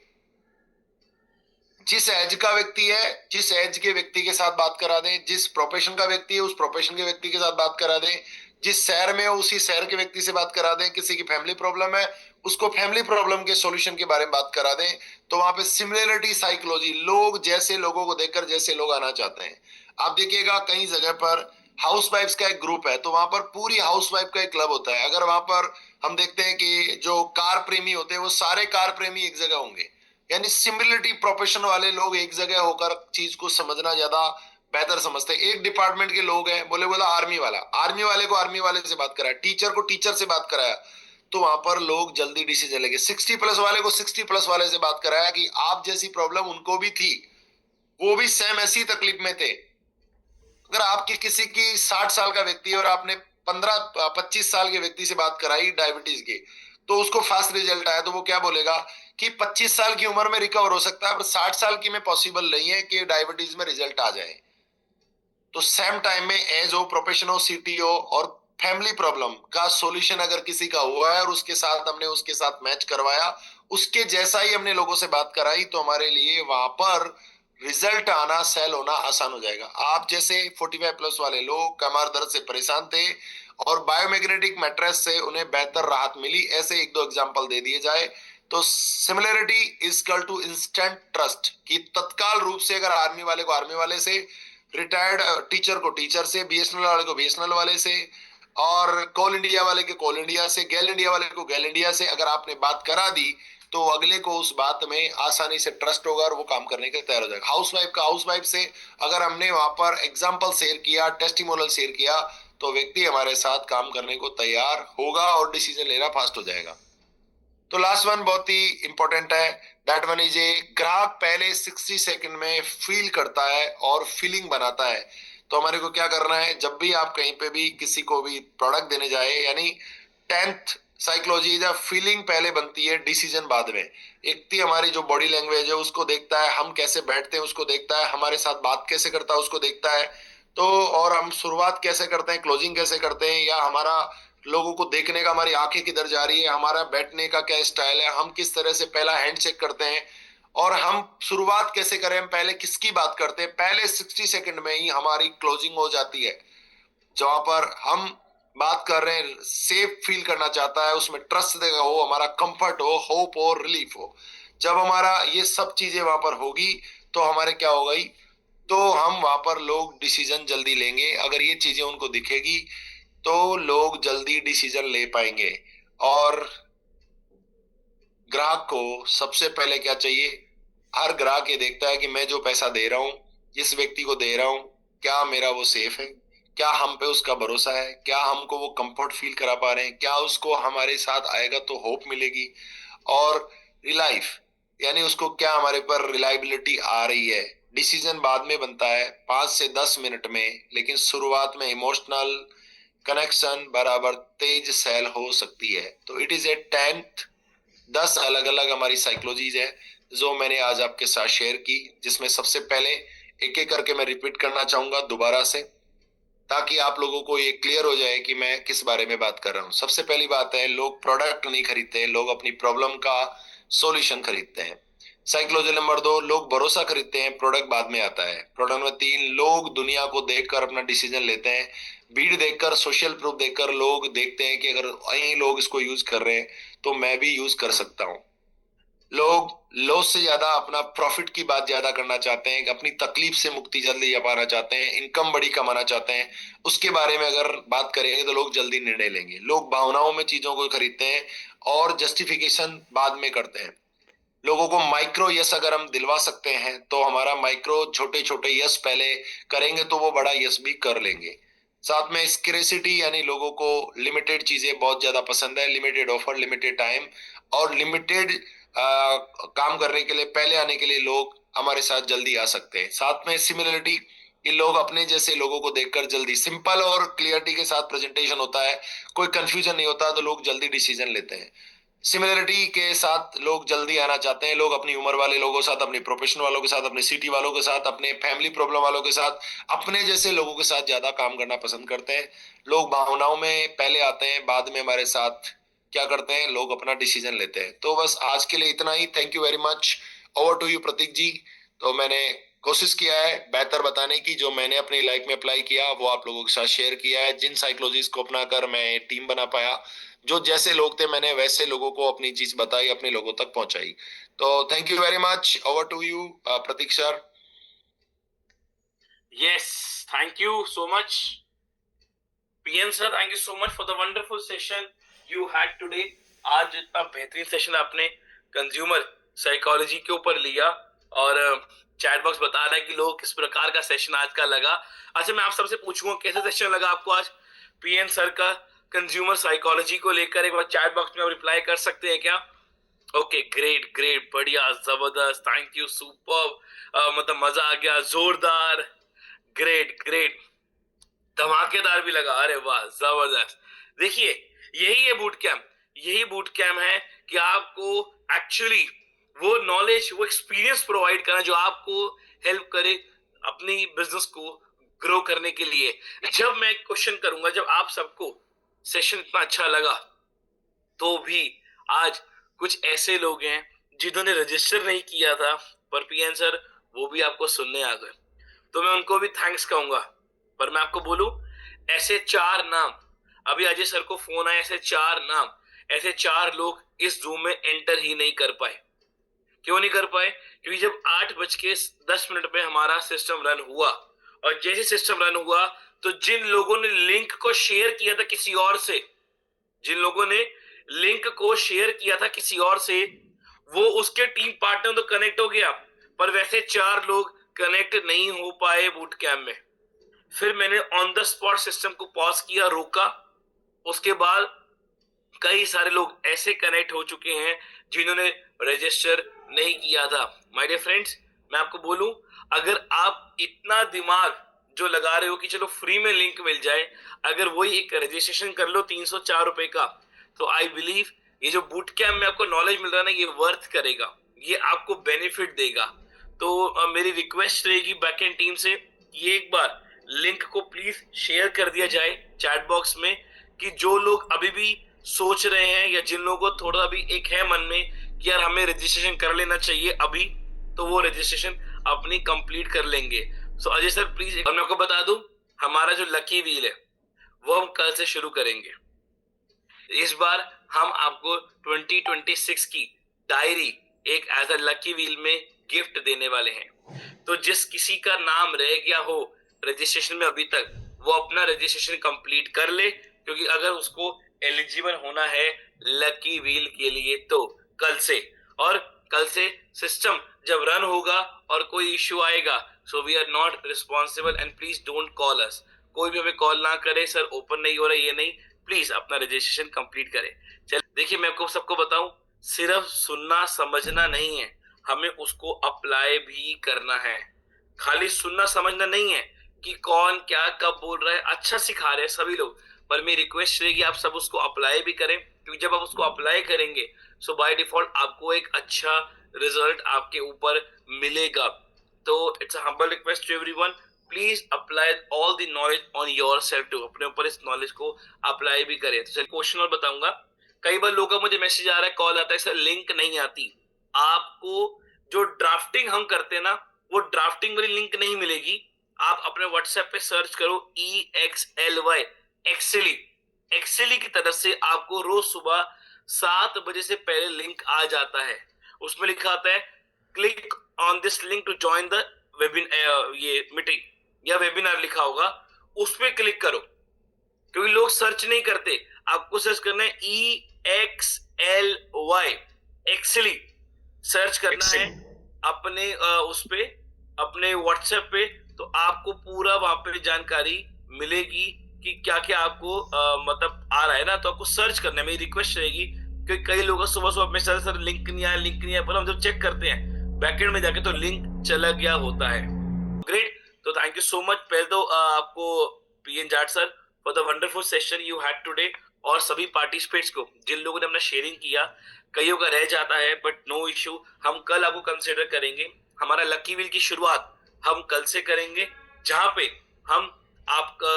जिस एज का व्यक्ति है, जिस एज के व्यक्ति के साथ बात करा दें, जिस प्रोफेशन का व्यक्ति है उस प्रोफेशन के व्यक्ति के साथ बात करा दें, जिस शहर में हो उसी शहर के व्यक्ति से बात करा दें, किसी की फैमिली प्रॉब्लम है उसको फैमिली प्रॉब्लम के सॉल्यूशन के बारे में बात करा दें, तो वहां पे सिमिलरिटी साइकोलॉजी, लोग जैसे लोगों को देखकर जैसे लोग आना चाहते हैं। आप देखिएगा कई जगह पर हाउस वाइफ्स का एक ग्रुप है तो वहां पर पूरी हाउस वाइफ का एक क्लब होता है। अगर वहां पर हम देखते हैं कि जो कार प्रेमी होते हैं वो सारे कार प्रेमी एक जगह होंगे, यानी सिमिलरिटी प्रोफेशन वाले लोग एक जगह होकर चीज को समझना ज्यादा बेहतर समझते हैं। एक डिपार्टमेंट के लोग हैं, बोला आर्मी वाला, आर्मी वाले को आर्मी वाले से बात कराया, टीचर को टीचर से बात कराया, तो वहां पर लोग जल्दी डिसीजन लेंगे। 60+ वाले को 60+ वाले से बात कराया कि आप जैसी प्रॉब्लम उनको भी थी, वो भी सेम ऐसी तकलीफ में थे। अगर आपकी किसी की 60 साल का व्यक्ति है और आपने 15-25 साल के व्यक्ति से बात कराई डायबिटीज की, तो उसको फास्ट रिजल्ट आया, तो वो क्या बोलेगा कि 25 साल की उम्र में रिकवर हो सकता है पर 60 साल की में पॉसिबल नहीं है कि डायबिटीज में रिजल्ट आ जाए। तो सेम टाइम में एज हो, प्रोफेशन हो, सिटी हो और फैमिली प्रॉब्लम का सॉल्यूशन अगर किसी का हुआ है और उसके साथ हमने उसके साथ मैच करवाया, उसके जैसा ही हमने लोगों से बात कराई, तो हमारे लिए वहां पर रिजल्ट आना, सेल होना आसान हो जाएगा। आप जैसे 45+ वाले लोग कमर दर्द से परेशान थे और बायोमैग्नेटिक मैट्रेस से उन्हें बेहतर राहत मिली, ऐसे 1-2 एग्जांपल दे दिए जाए तो similarity is equal to instant trust, कि तत्काल रूप से अगर आर्मी वाले को आर्मी वाले से, रिटायर्ड टीचर को टीचर से, बीएसएनएल वाले को बीएसएनएल वाले से, और कोल इंडिया वाले के कोल इंडिया से, गेल इंडिया वाले को गेल इंडिया से अगर आपने बात करा दी तो अगले को उस बात में आसानी से ट्रस्ट होगा और वो काम करने के तैयार हो जाएगा। हाउसवाइफ का हाउसवाइफ से अगर हमने वहां पर एग्जाम्पल शेयर किया, टेस्टिमोनियल शेयर किया, तो व्यक्ति हमारे साथ काम करने को तैयार होगा और डिसीजन लेना फास्ट हो जाएगा। तो लास्ट वन बहुत ही इंपॉर्टेंट है, दैट वन इज ए, ग्राहक पहले 60 सेकंड में फील करता है और फीलिंग बनाता है। तो हमारे को क्या करना है, जब भी आप कहीं पे भी किसी को भी प्रोडक्ट देने जाए, यानी 10th साइकोलॉजी या फीलिंग पहले बनती है, डिसीजन बाद में। व्यक्ति हमारी जो बॉडी लैंग्वेज है उसको देखता है, हम कैसे बैठते हैं उसको देखता है, हमारे साथ बात कैसे करता है उसको देखता है, तो और हम शुरुआत कैसे करते हैं, क्लोजिंग कैसे करते हैं, या हमारा लोगों को देखने का हमारी आंखें किधर जा रही है, हमारा बैठने का क्या स्टाइल है, हम किस तरह से पहला हैंड चेक करते हैं, और हम शुरुआत कैसे करें, हम पहले किसकी बात करते हैं, पहले 60 सेकंड में ही हमारी क्लोजिंग हो जाती है। जहां पर हम बात कर रहे हैं, सेफ फील करना चाहता है, उसमें ट्रस्ट हो, हमारा कंफर्ट हो, होप हो, रिलीफ हो, जब हमारा ये सब चीजें वहां पर होगी तो हमारे क्या होगा ही, तो हम वहां पर लोग डिसीजन जल्दी लेंगे। अगर ये चीजें उनको दिखेगी तो लोग जल्दी डिसीजन ले पाएंगे। और ग्राहक को सबसे पहले क्या चाहिए, हर ग्राहक ये देखता है कि मैं जो पैसा दे रहा हूं, जिस व्यक्ति को दे रहा हूं, क्या मेरा वो सेफ है, क्या हम पे उसका भरोसा है, क्या हमको वो कंफर्ट फील करा पा रहे हैं, क्या उसको हमारे साथ आएगा तो होप मिलेगी, और रिलाइफ यानी उसको क्या हमारे पर रिलायबिलिटी आ रही है। डिसीजन बाद में बनता है 5 से 10 मिनट में, लेकिन शुरुआत में इमोशनल कनेक्शन बराबर तेज सेल हो सकती है। तो इट इज ए 10 अलग अलग हमारी साइकोलॉजीज है जो मैंने आज आपके साथ शेयर की, जिसमें सबसे पहले एक एक करके मैं रिपीट करना चाहूंगा दोबारा से, ताकि आप लोगों को ये क्लियर हो जाए कि मैं किस बारे में बात कर रहा हूँ। सबसे पहली बात है, लोग प्रोडक्ट नहीं खरीदते, लोग अपनी प्रॉब्लम का सॉल्यूशन खरीदते हैं। साइकोलॉजी नंबर 2, लोग भरोसा खरीदते हैं, प्रोडक्ट बाद में आता है। प्रोडक्ट नंबर 3, लोग दुनिया को देखकर अपना डिसीजन लेते हैं, भीड़ देखकर, सोशल प्रूफ देखकर लोग देखते हैं कि अगर यही लोग इसको यूज कर रहे हैं तो मैं भी यूज कर सकता हूँ। लोग लॉस से ज्यादा अपना प्रॉफिट की बात ज्यादा करना चाहते हैं, अपनी तकलीफ से मुक्ति जल्दी पाना चाहते हैं, इनकम बड़ी कमाना चाहते हैं, उसके बारे में अगर बात करेंगे तो लोग जल्दी निर्णय लेंगे। लोग भावनाओं में चीजों को खरीदते हैं और जस्टिफिकेशन बाद में करते हैं। लोगों को माइक्रो यस अगर हम दिलवा सकते हैं तो हमारा माइक्रो छोटे छोटे यस पहले करेंगे तो वो बड़ा यस भी कर लेंगे। साथ में स्केर्सिटी यानी लोगों को लिमिटेड चीजें बहुत ज्यादा पसंद है, लिमिटेड ऑफर, लिमिटेड टाइम और लिमिटेड काम करने के लिए, पहले आने के लिए लोग हमारे साथ जल्दी आ सकते हैं। साथ में सिमिलरिटी, कि लोग अपने जैसे लोगों को देखकर जल्दी, सिंपल और क्लियरिटी के साथ प्रेजेंटेशन होता है, कोई कंफ्यूजन नहीं होता, तो लोग जल्दी डिसीजन लेते हैं। सिमिलरिटी के साथ लोग जल्दी आना चाहते हैं, लोग अपनी उम्र वाले लोगों के साथ, अपने प्रोफेशन वालों के साथ, अपने सिटी वालों के साथ, अपने फैमिली प्रॉब्लम वालों के साथ, अपने जैसे लोगों के साथ ज्यादा काम करना पसंद करते हैं। लोग भावनाओं में पहले आते हैं, बाद में हमारे साथ क्या करते हैं, लोग अपना डिसीजन लेते हैं। तो बस आज के लिए इतना ही। Thank you very much. Over to you Pratik ji. तो मैंने कोशिश किया है बेहतर बताने की, जो मैंने अपनी लाइफ में अप्लाई किया वो आप लोगों के साथ शेयर किया है। जिन साइकोलॉजीज को अपनाकर मैं टीम बना पाया, जो जैसे लोग थे मैंने वैसे लोगों को अपनी चीज बताई, अपने लोगों तक पहुंचाई। तो thank you very much. Over to you Prateek sir. Yes, thank you so much. PN sir, thank you so much for the wonderful session you had today. आज इतना बेहतरीन सेशन आपने कंज्यूमर साइकोलॉजी के ऊपर लिया, और चैट बॉक्स बता रहा है कि लोग किस प्रकार का सेशन आज का लगा। अच्छा, मैं आप सबसे पूछूंगा कैसा सेशन लगा आपको आज पीएन सर का कंज्यूमर साइकोलॉजी को लेकर? एक बार चैट बॉक्स में आप रिप्लाई कर सकते हैं क्या? ओके, ग्रेट ग्रेट, बढ़िया, जबरदस्त, थैंक यू, सुपर, मतलब मजा आ गया, जोरदार, ग्रेट ग्रेट, धमाकेदार भी लगा, अरे वाह, जबरदस्त। देखिए, यही है बूट कैंप, यही बूट कैंप है कि आपको एक्चुअली वो नॉलेज, वो एक्सपीरियंस प्रोवाइड करना जो आपको हेल्प करे अपनी बिजनेस को ग्रो करने के लिए। जब मैं क्वेश्चन करूंगा, जब आप सबको सेशन इतना अच्छा लगा, तो भी आज कुछ ऐसे लोग हैं जिन्होंने रजिस्टर नहीं किया था, पर पीएन सर वो भी आपको सुनने आ गए, तो मैं उनको भी थैंक्स कहूंगा। पर मैं आपको बोलूं, ऐसे 4 नाम, अभी अजय सर को फोन आया, ऐसे 4 नाम ऐसे 4 लोग इस रूम में एंटर ही नहीं कर पाए। क्यों नहीं कर पाए? क्योंकि जब 8:10 पे हमारा सिस्टम रन हुआ, और जैसे सिस्टम रन हुआ तो जिन लोगों ने लिंक को शेयर किया था किसी और से, जिन लोगों ने लिंक को शेयर किया था किसी और से, वो उसके टीम पार्टनर तो कनेक्ट हो गया, पर वैसे 4 लोग कनेक्ट नहीं हो पाए बूट कैम्प में। फिर मैंने ऑन द स्पॉट सिस्टम को पॉज किया, रोका। उसके बाद कई सारे लोग ऐसे कनेक्ट हो चुके हैं जिन्होंने रजिस्टर नहीं किया था। माय डियर फ्रेंड्स, मैं आपको बोलूं, अगर आप इतना दिमाग जो लगा रहे हो कि चलो फ्री में लिंक मिल जाए, अगर वही एक रजिस्ट्रेशन कर लो 304 रुपए का, तो आई बिलीव ये जो बूट कैम्प में आपको नॉलेज मिल रहा है ना, ये वर्थ करेगा, ये आपको बेनिफिट देगा। तो मेरी रिक्वेस्ट रहेगी बैकएंड टीम से, ये एक बार लिंक को प्लीज शेयर कर दिया जाए चैट बॉक्स में, कि जो लोग अभी भी सोच रहे हैं या जिन लोगों को थोड़ा भी एक है मन में कि यार हमें रजिस्ट्रेशन कर लेना चाहिए अभी, तो वो रजिस्ट्रेशन अपनी कंप्लीट कर लेंगे। सो अजय सर प्लीज, मैं आपको बता दूं, हमारा जो लकी व्हील है वो हम कल से शुरू करेंगे। इस बार हम आपको 2026 की डायरी एक एज अ लकी व्हील में गिफ्ट देने वाले हैं। तो जिस किसी का नाम रह गया हो रजिस्ट्रेशन में अभी तक, वो अपना रजिस्ट्रेशन कंप्लीट कर ले, क्योंकि अगर उसको एलिजिबल होना है लकी व्हील के लिए तो कल से, और कल से सिस्टम जब रन होगा और कोई इश्यू आएगा, so we are not responsible and please don't call us. कोई भी हमें कॉल ना करे, सर ओपन नहीं हो रहा, ये नहीं, प्लीज अपना रजिस्ट्रेशन कंप्लीट करें। चल देखिए, मैं आपको सबको बताऊं, सिर्फ सुनना समझना नहीं है, हमें उसको अप्लाई भी करना है। खाली सुनना समझना नहीं है कि कौन क्या कब बोल रहा है, अच्छा सिखा रहे हैं सभी लोग, पर मेरी रिक्वेस्ट रहेगी आप सब उसको अप्लाई भी करें, क्योंकि जब आप उसको अप्लाई करेंगे सो बाय डिफॉल्ट आपको एक अच्छा रिजल्ट आपके ऊपर मिलेगा। तो it's a humble request to everyone, please apply all the knowledge on yourself too, अपने ऊपर इस नॉलेज को अप्लाई भी करें। तो चलिए क्वेश्चन और बताऊंगा। कई बार लोगों का मुझे मैसेज आ रहा है, कॉल आता है, सर लिंक नहीं आती। आपको जो ड्राफ्टिंग हम करते हैं ना, वो ड्राफ्टिंग वाली लिंक नहीं मिलेगी। आप अपने व्हाट्सएप पे सर्च करो EXLY, एक्सेली, एक्सेली की तरफ से आपको रोज सुबह 7 बजे से पहले लिंक आ जाता है। उसमें लिखा आता है click on this link to join the webinar, ये मीटिंग या वेबिनार लिखा होगा, उस पर क्लिक करो। क्योंकि लोग सर्च नहीं करते, आपको सर्च करना है EXLY, एक्सेली सर्च करना है अपने उस पे, अपने व्हाट्सएप पे, तो आपको पूरा वहां पे जानकारी मिलेगी कि क्या क्या आपको मतलब आ रहा है ना, तो आपको सर्च करना है। मेरी रिक्वेस्ट रहेगी, क्योंकि कई लोग सुबह सुबह अपने सर लिंक नहीं आया, लिंक नहीं आया, पर हम जब चेक करते हैं बैकएंड में जाके तो लिंक चला गया होता है। ग्रेट, तो थैंक यू सो मच पहले तो आपको PN Jat sir for the wonderful session you had today, और सभी पार्टिसिपेट्स को जिन लोगों ने अपना शेयरिंग किया। कईयों का रह जाता है बट नो इश्यू, हम कल आपको कंसिडर करेंगे। हमारा लकी व्हील की शुरुआत हम कल से करेंगे, जहां पे हम आपका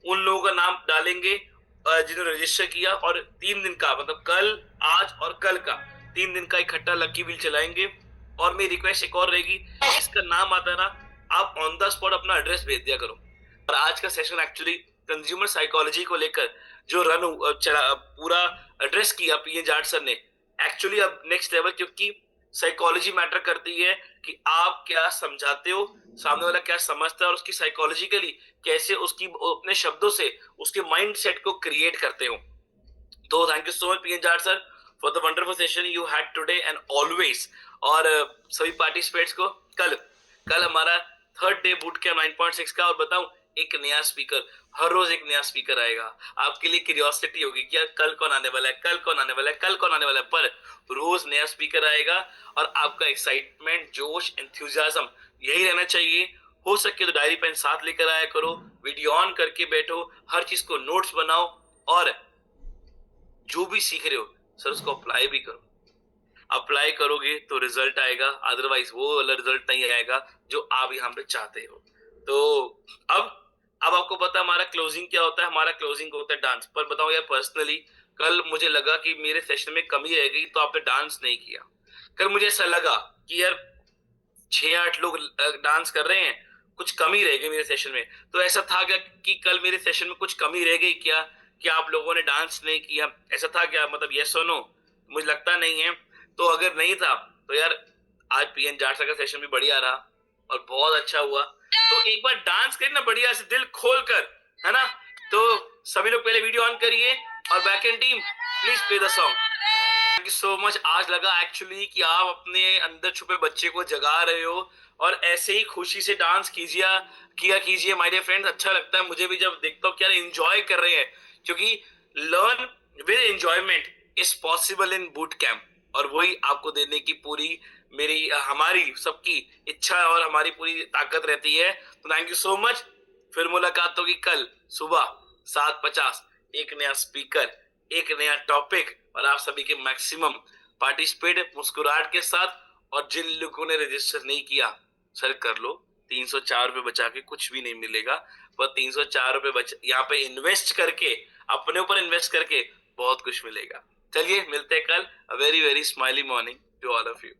उन लोगों का नाम डालेंगे जिन्होंने रजिस्टर किया, और 3 दिन का, मतलब कल, आज और कल का 3 दिन का इकट्ठा लकी व्हील चलाएंगे। और मेरी रिक्वेस्ट एक और रहेगी, इसका नाम आता है ना, आप ऑन द स्पॉट अपना एड्रेस भेज दिया करो। और आज का सेशन एक्चुअली कंज्यूमर साइकोलॉजी को लेकर जो रन चला, पूरा एड्रेस किया PN जाट सर ने, एक्चुअली अब नेक्स्ट लेवल, क्योंकि साइकोलॉजी मैटर करती है कि आप क्या समझाते हो, सामने वाला क्या समझता है, और उसकी साइकोलॉजिकली कैसे उसकी अपने शब्दों से उसके माइंड सेट को क्रिएट करते हो। तो thank you so much PN Jat sir for the wonderful session you had today and always. और सभी पार्टिसिपेट्स को कल हमारा 3rd डे बूट कैम्प 9.6 का, और बताऊं एक नया स्पीकर, हर रोज एक नया स्पीकर आएगा। आपके लिए क्यूरियोसिटी होगी कि यार कल कौन आने वाला है, कल कौन आने वाला है, कल कौन आने वाला है, पर रोज नया स्पीकर आएगा। और आपका एक्साइटमेंट, जोश, एंथुसियाज्म यही रहना चाहिए। हो सके तो डायरी पेन साथ लेकर आया करो, वीडियो ऑन करके बैठो, हर चीज को नोट्स बनाओ, और जो भी सीख रहे हो सर उसको अप्लाई भी करो। अप्लाई करोगे तो रिजल्ट आएगा, अदरवाइज वो वाला रिजल्ट नहीं आएगा जो आप यहाँ पे चाहते हो। तो अब आपको पता हमारा क्लोजिंग क्या होता है, हमारा क्लोजिंग होता है डांस। पर बताओ यार, पर्सनली कल मुझे लगा कि मेरे सेशन में कमी रह गई, तो आपने डांस नहीं किया। कल मुझे ऐसा लगा कि यार 6-8 लोग डांस कर रहे हैं, कुछ कमी रह गई मेरे सेशन में। तो ऐसा था क्या कि कल मेरे सेशन में कुछ कमी रह गई क्या, कि आप लोगों ने डांस नहीं किया, ऐसा था क्या? मतलब यस और नो? मुझे लगता नहीं है। तो अगर नहीं था तो यार आज पीएन जाटसा का सेशन भी बढ़िया रहा और बहुत अच्छा हुआ। तो एक बार डांस करिए ना बढ़िया से, दिल खोल कर, है ना? तो सभी लोग पहले वीडियो ऑन करिए और back and team please play the song. Thank you so much. आज लगा एक्चुअली कि आप अपने अंदर छुपे बच्चे को जगा रहे हो और ऐसे ही खुशी से डांस कीजिए माय डियर फ्रेंड्स। अच्छा लगता है मुझे भी जब देखता हूँ कि यार एंजॉय कर रहे हैं, क्योंकि learn with enjoyment is possible in boot camp, और वही आपको देने की पूरी मेरी हमारी सबकी इच्छा और हमारी पूरी ताकत रहती है। तो थैंक यू सो मच। फिर मुलाकात होगी कल सुबह 7:50, एक नया स्पीकर, एक नया टॉपिक और आप सभी के मैक्सिमम पार्टिसिपेट मुस्कुराहट के साथ। और जिन लोगों ने रजिस्टर नहीं किया सर कर लो, 304 रुपए बचा के कुछ भी नहीं मिलेगा, पर 304 रुपए यहाँ पे इन्वेस्ट करके, अपने ऊपर इन्वेस्ट करके बहुत कुछ मिलेगा। चलिए मिलते हैं कल। A very very smiley morning to all of you.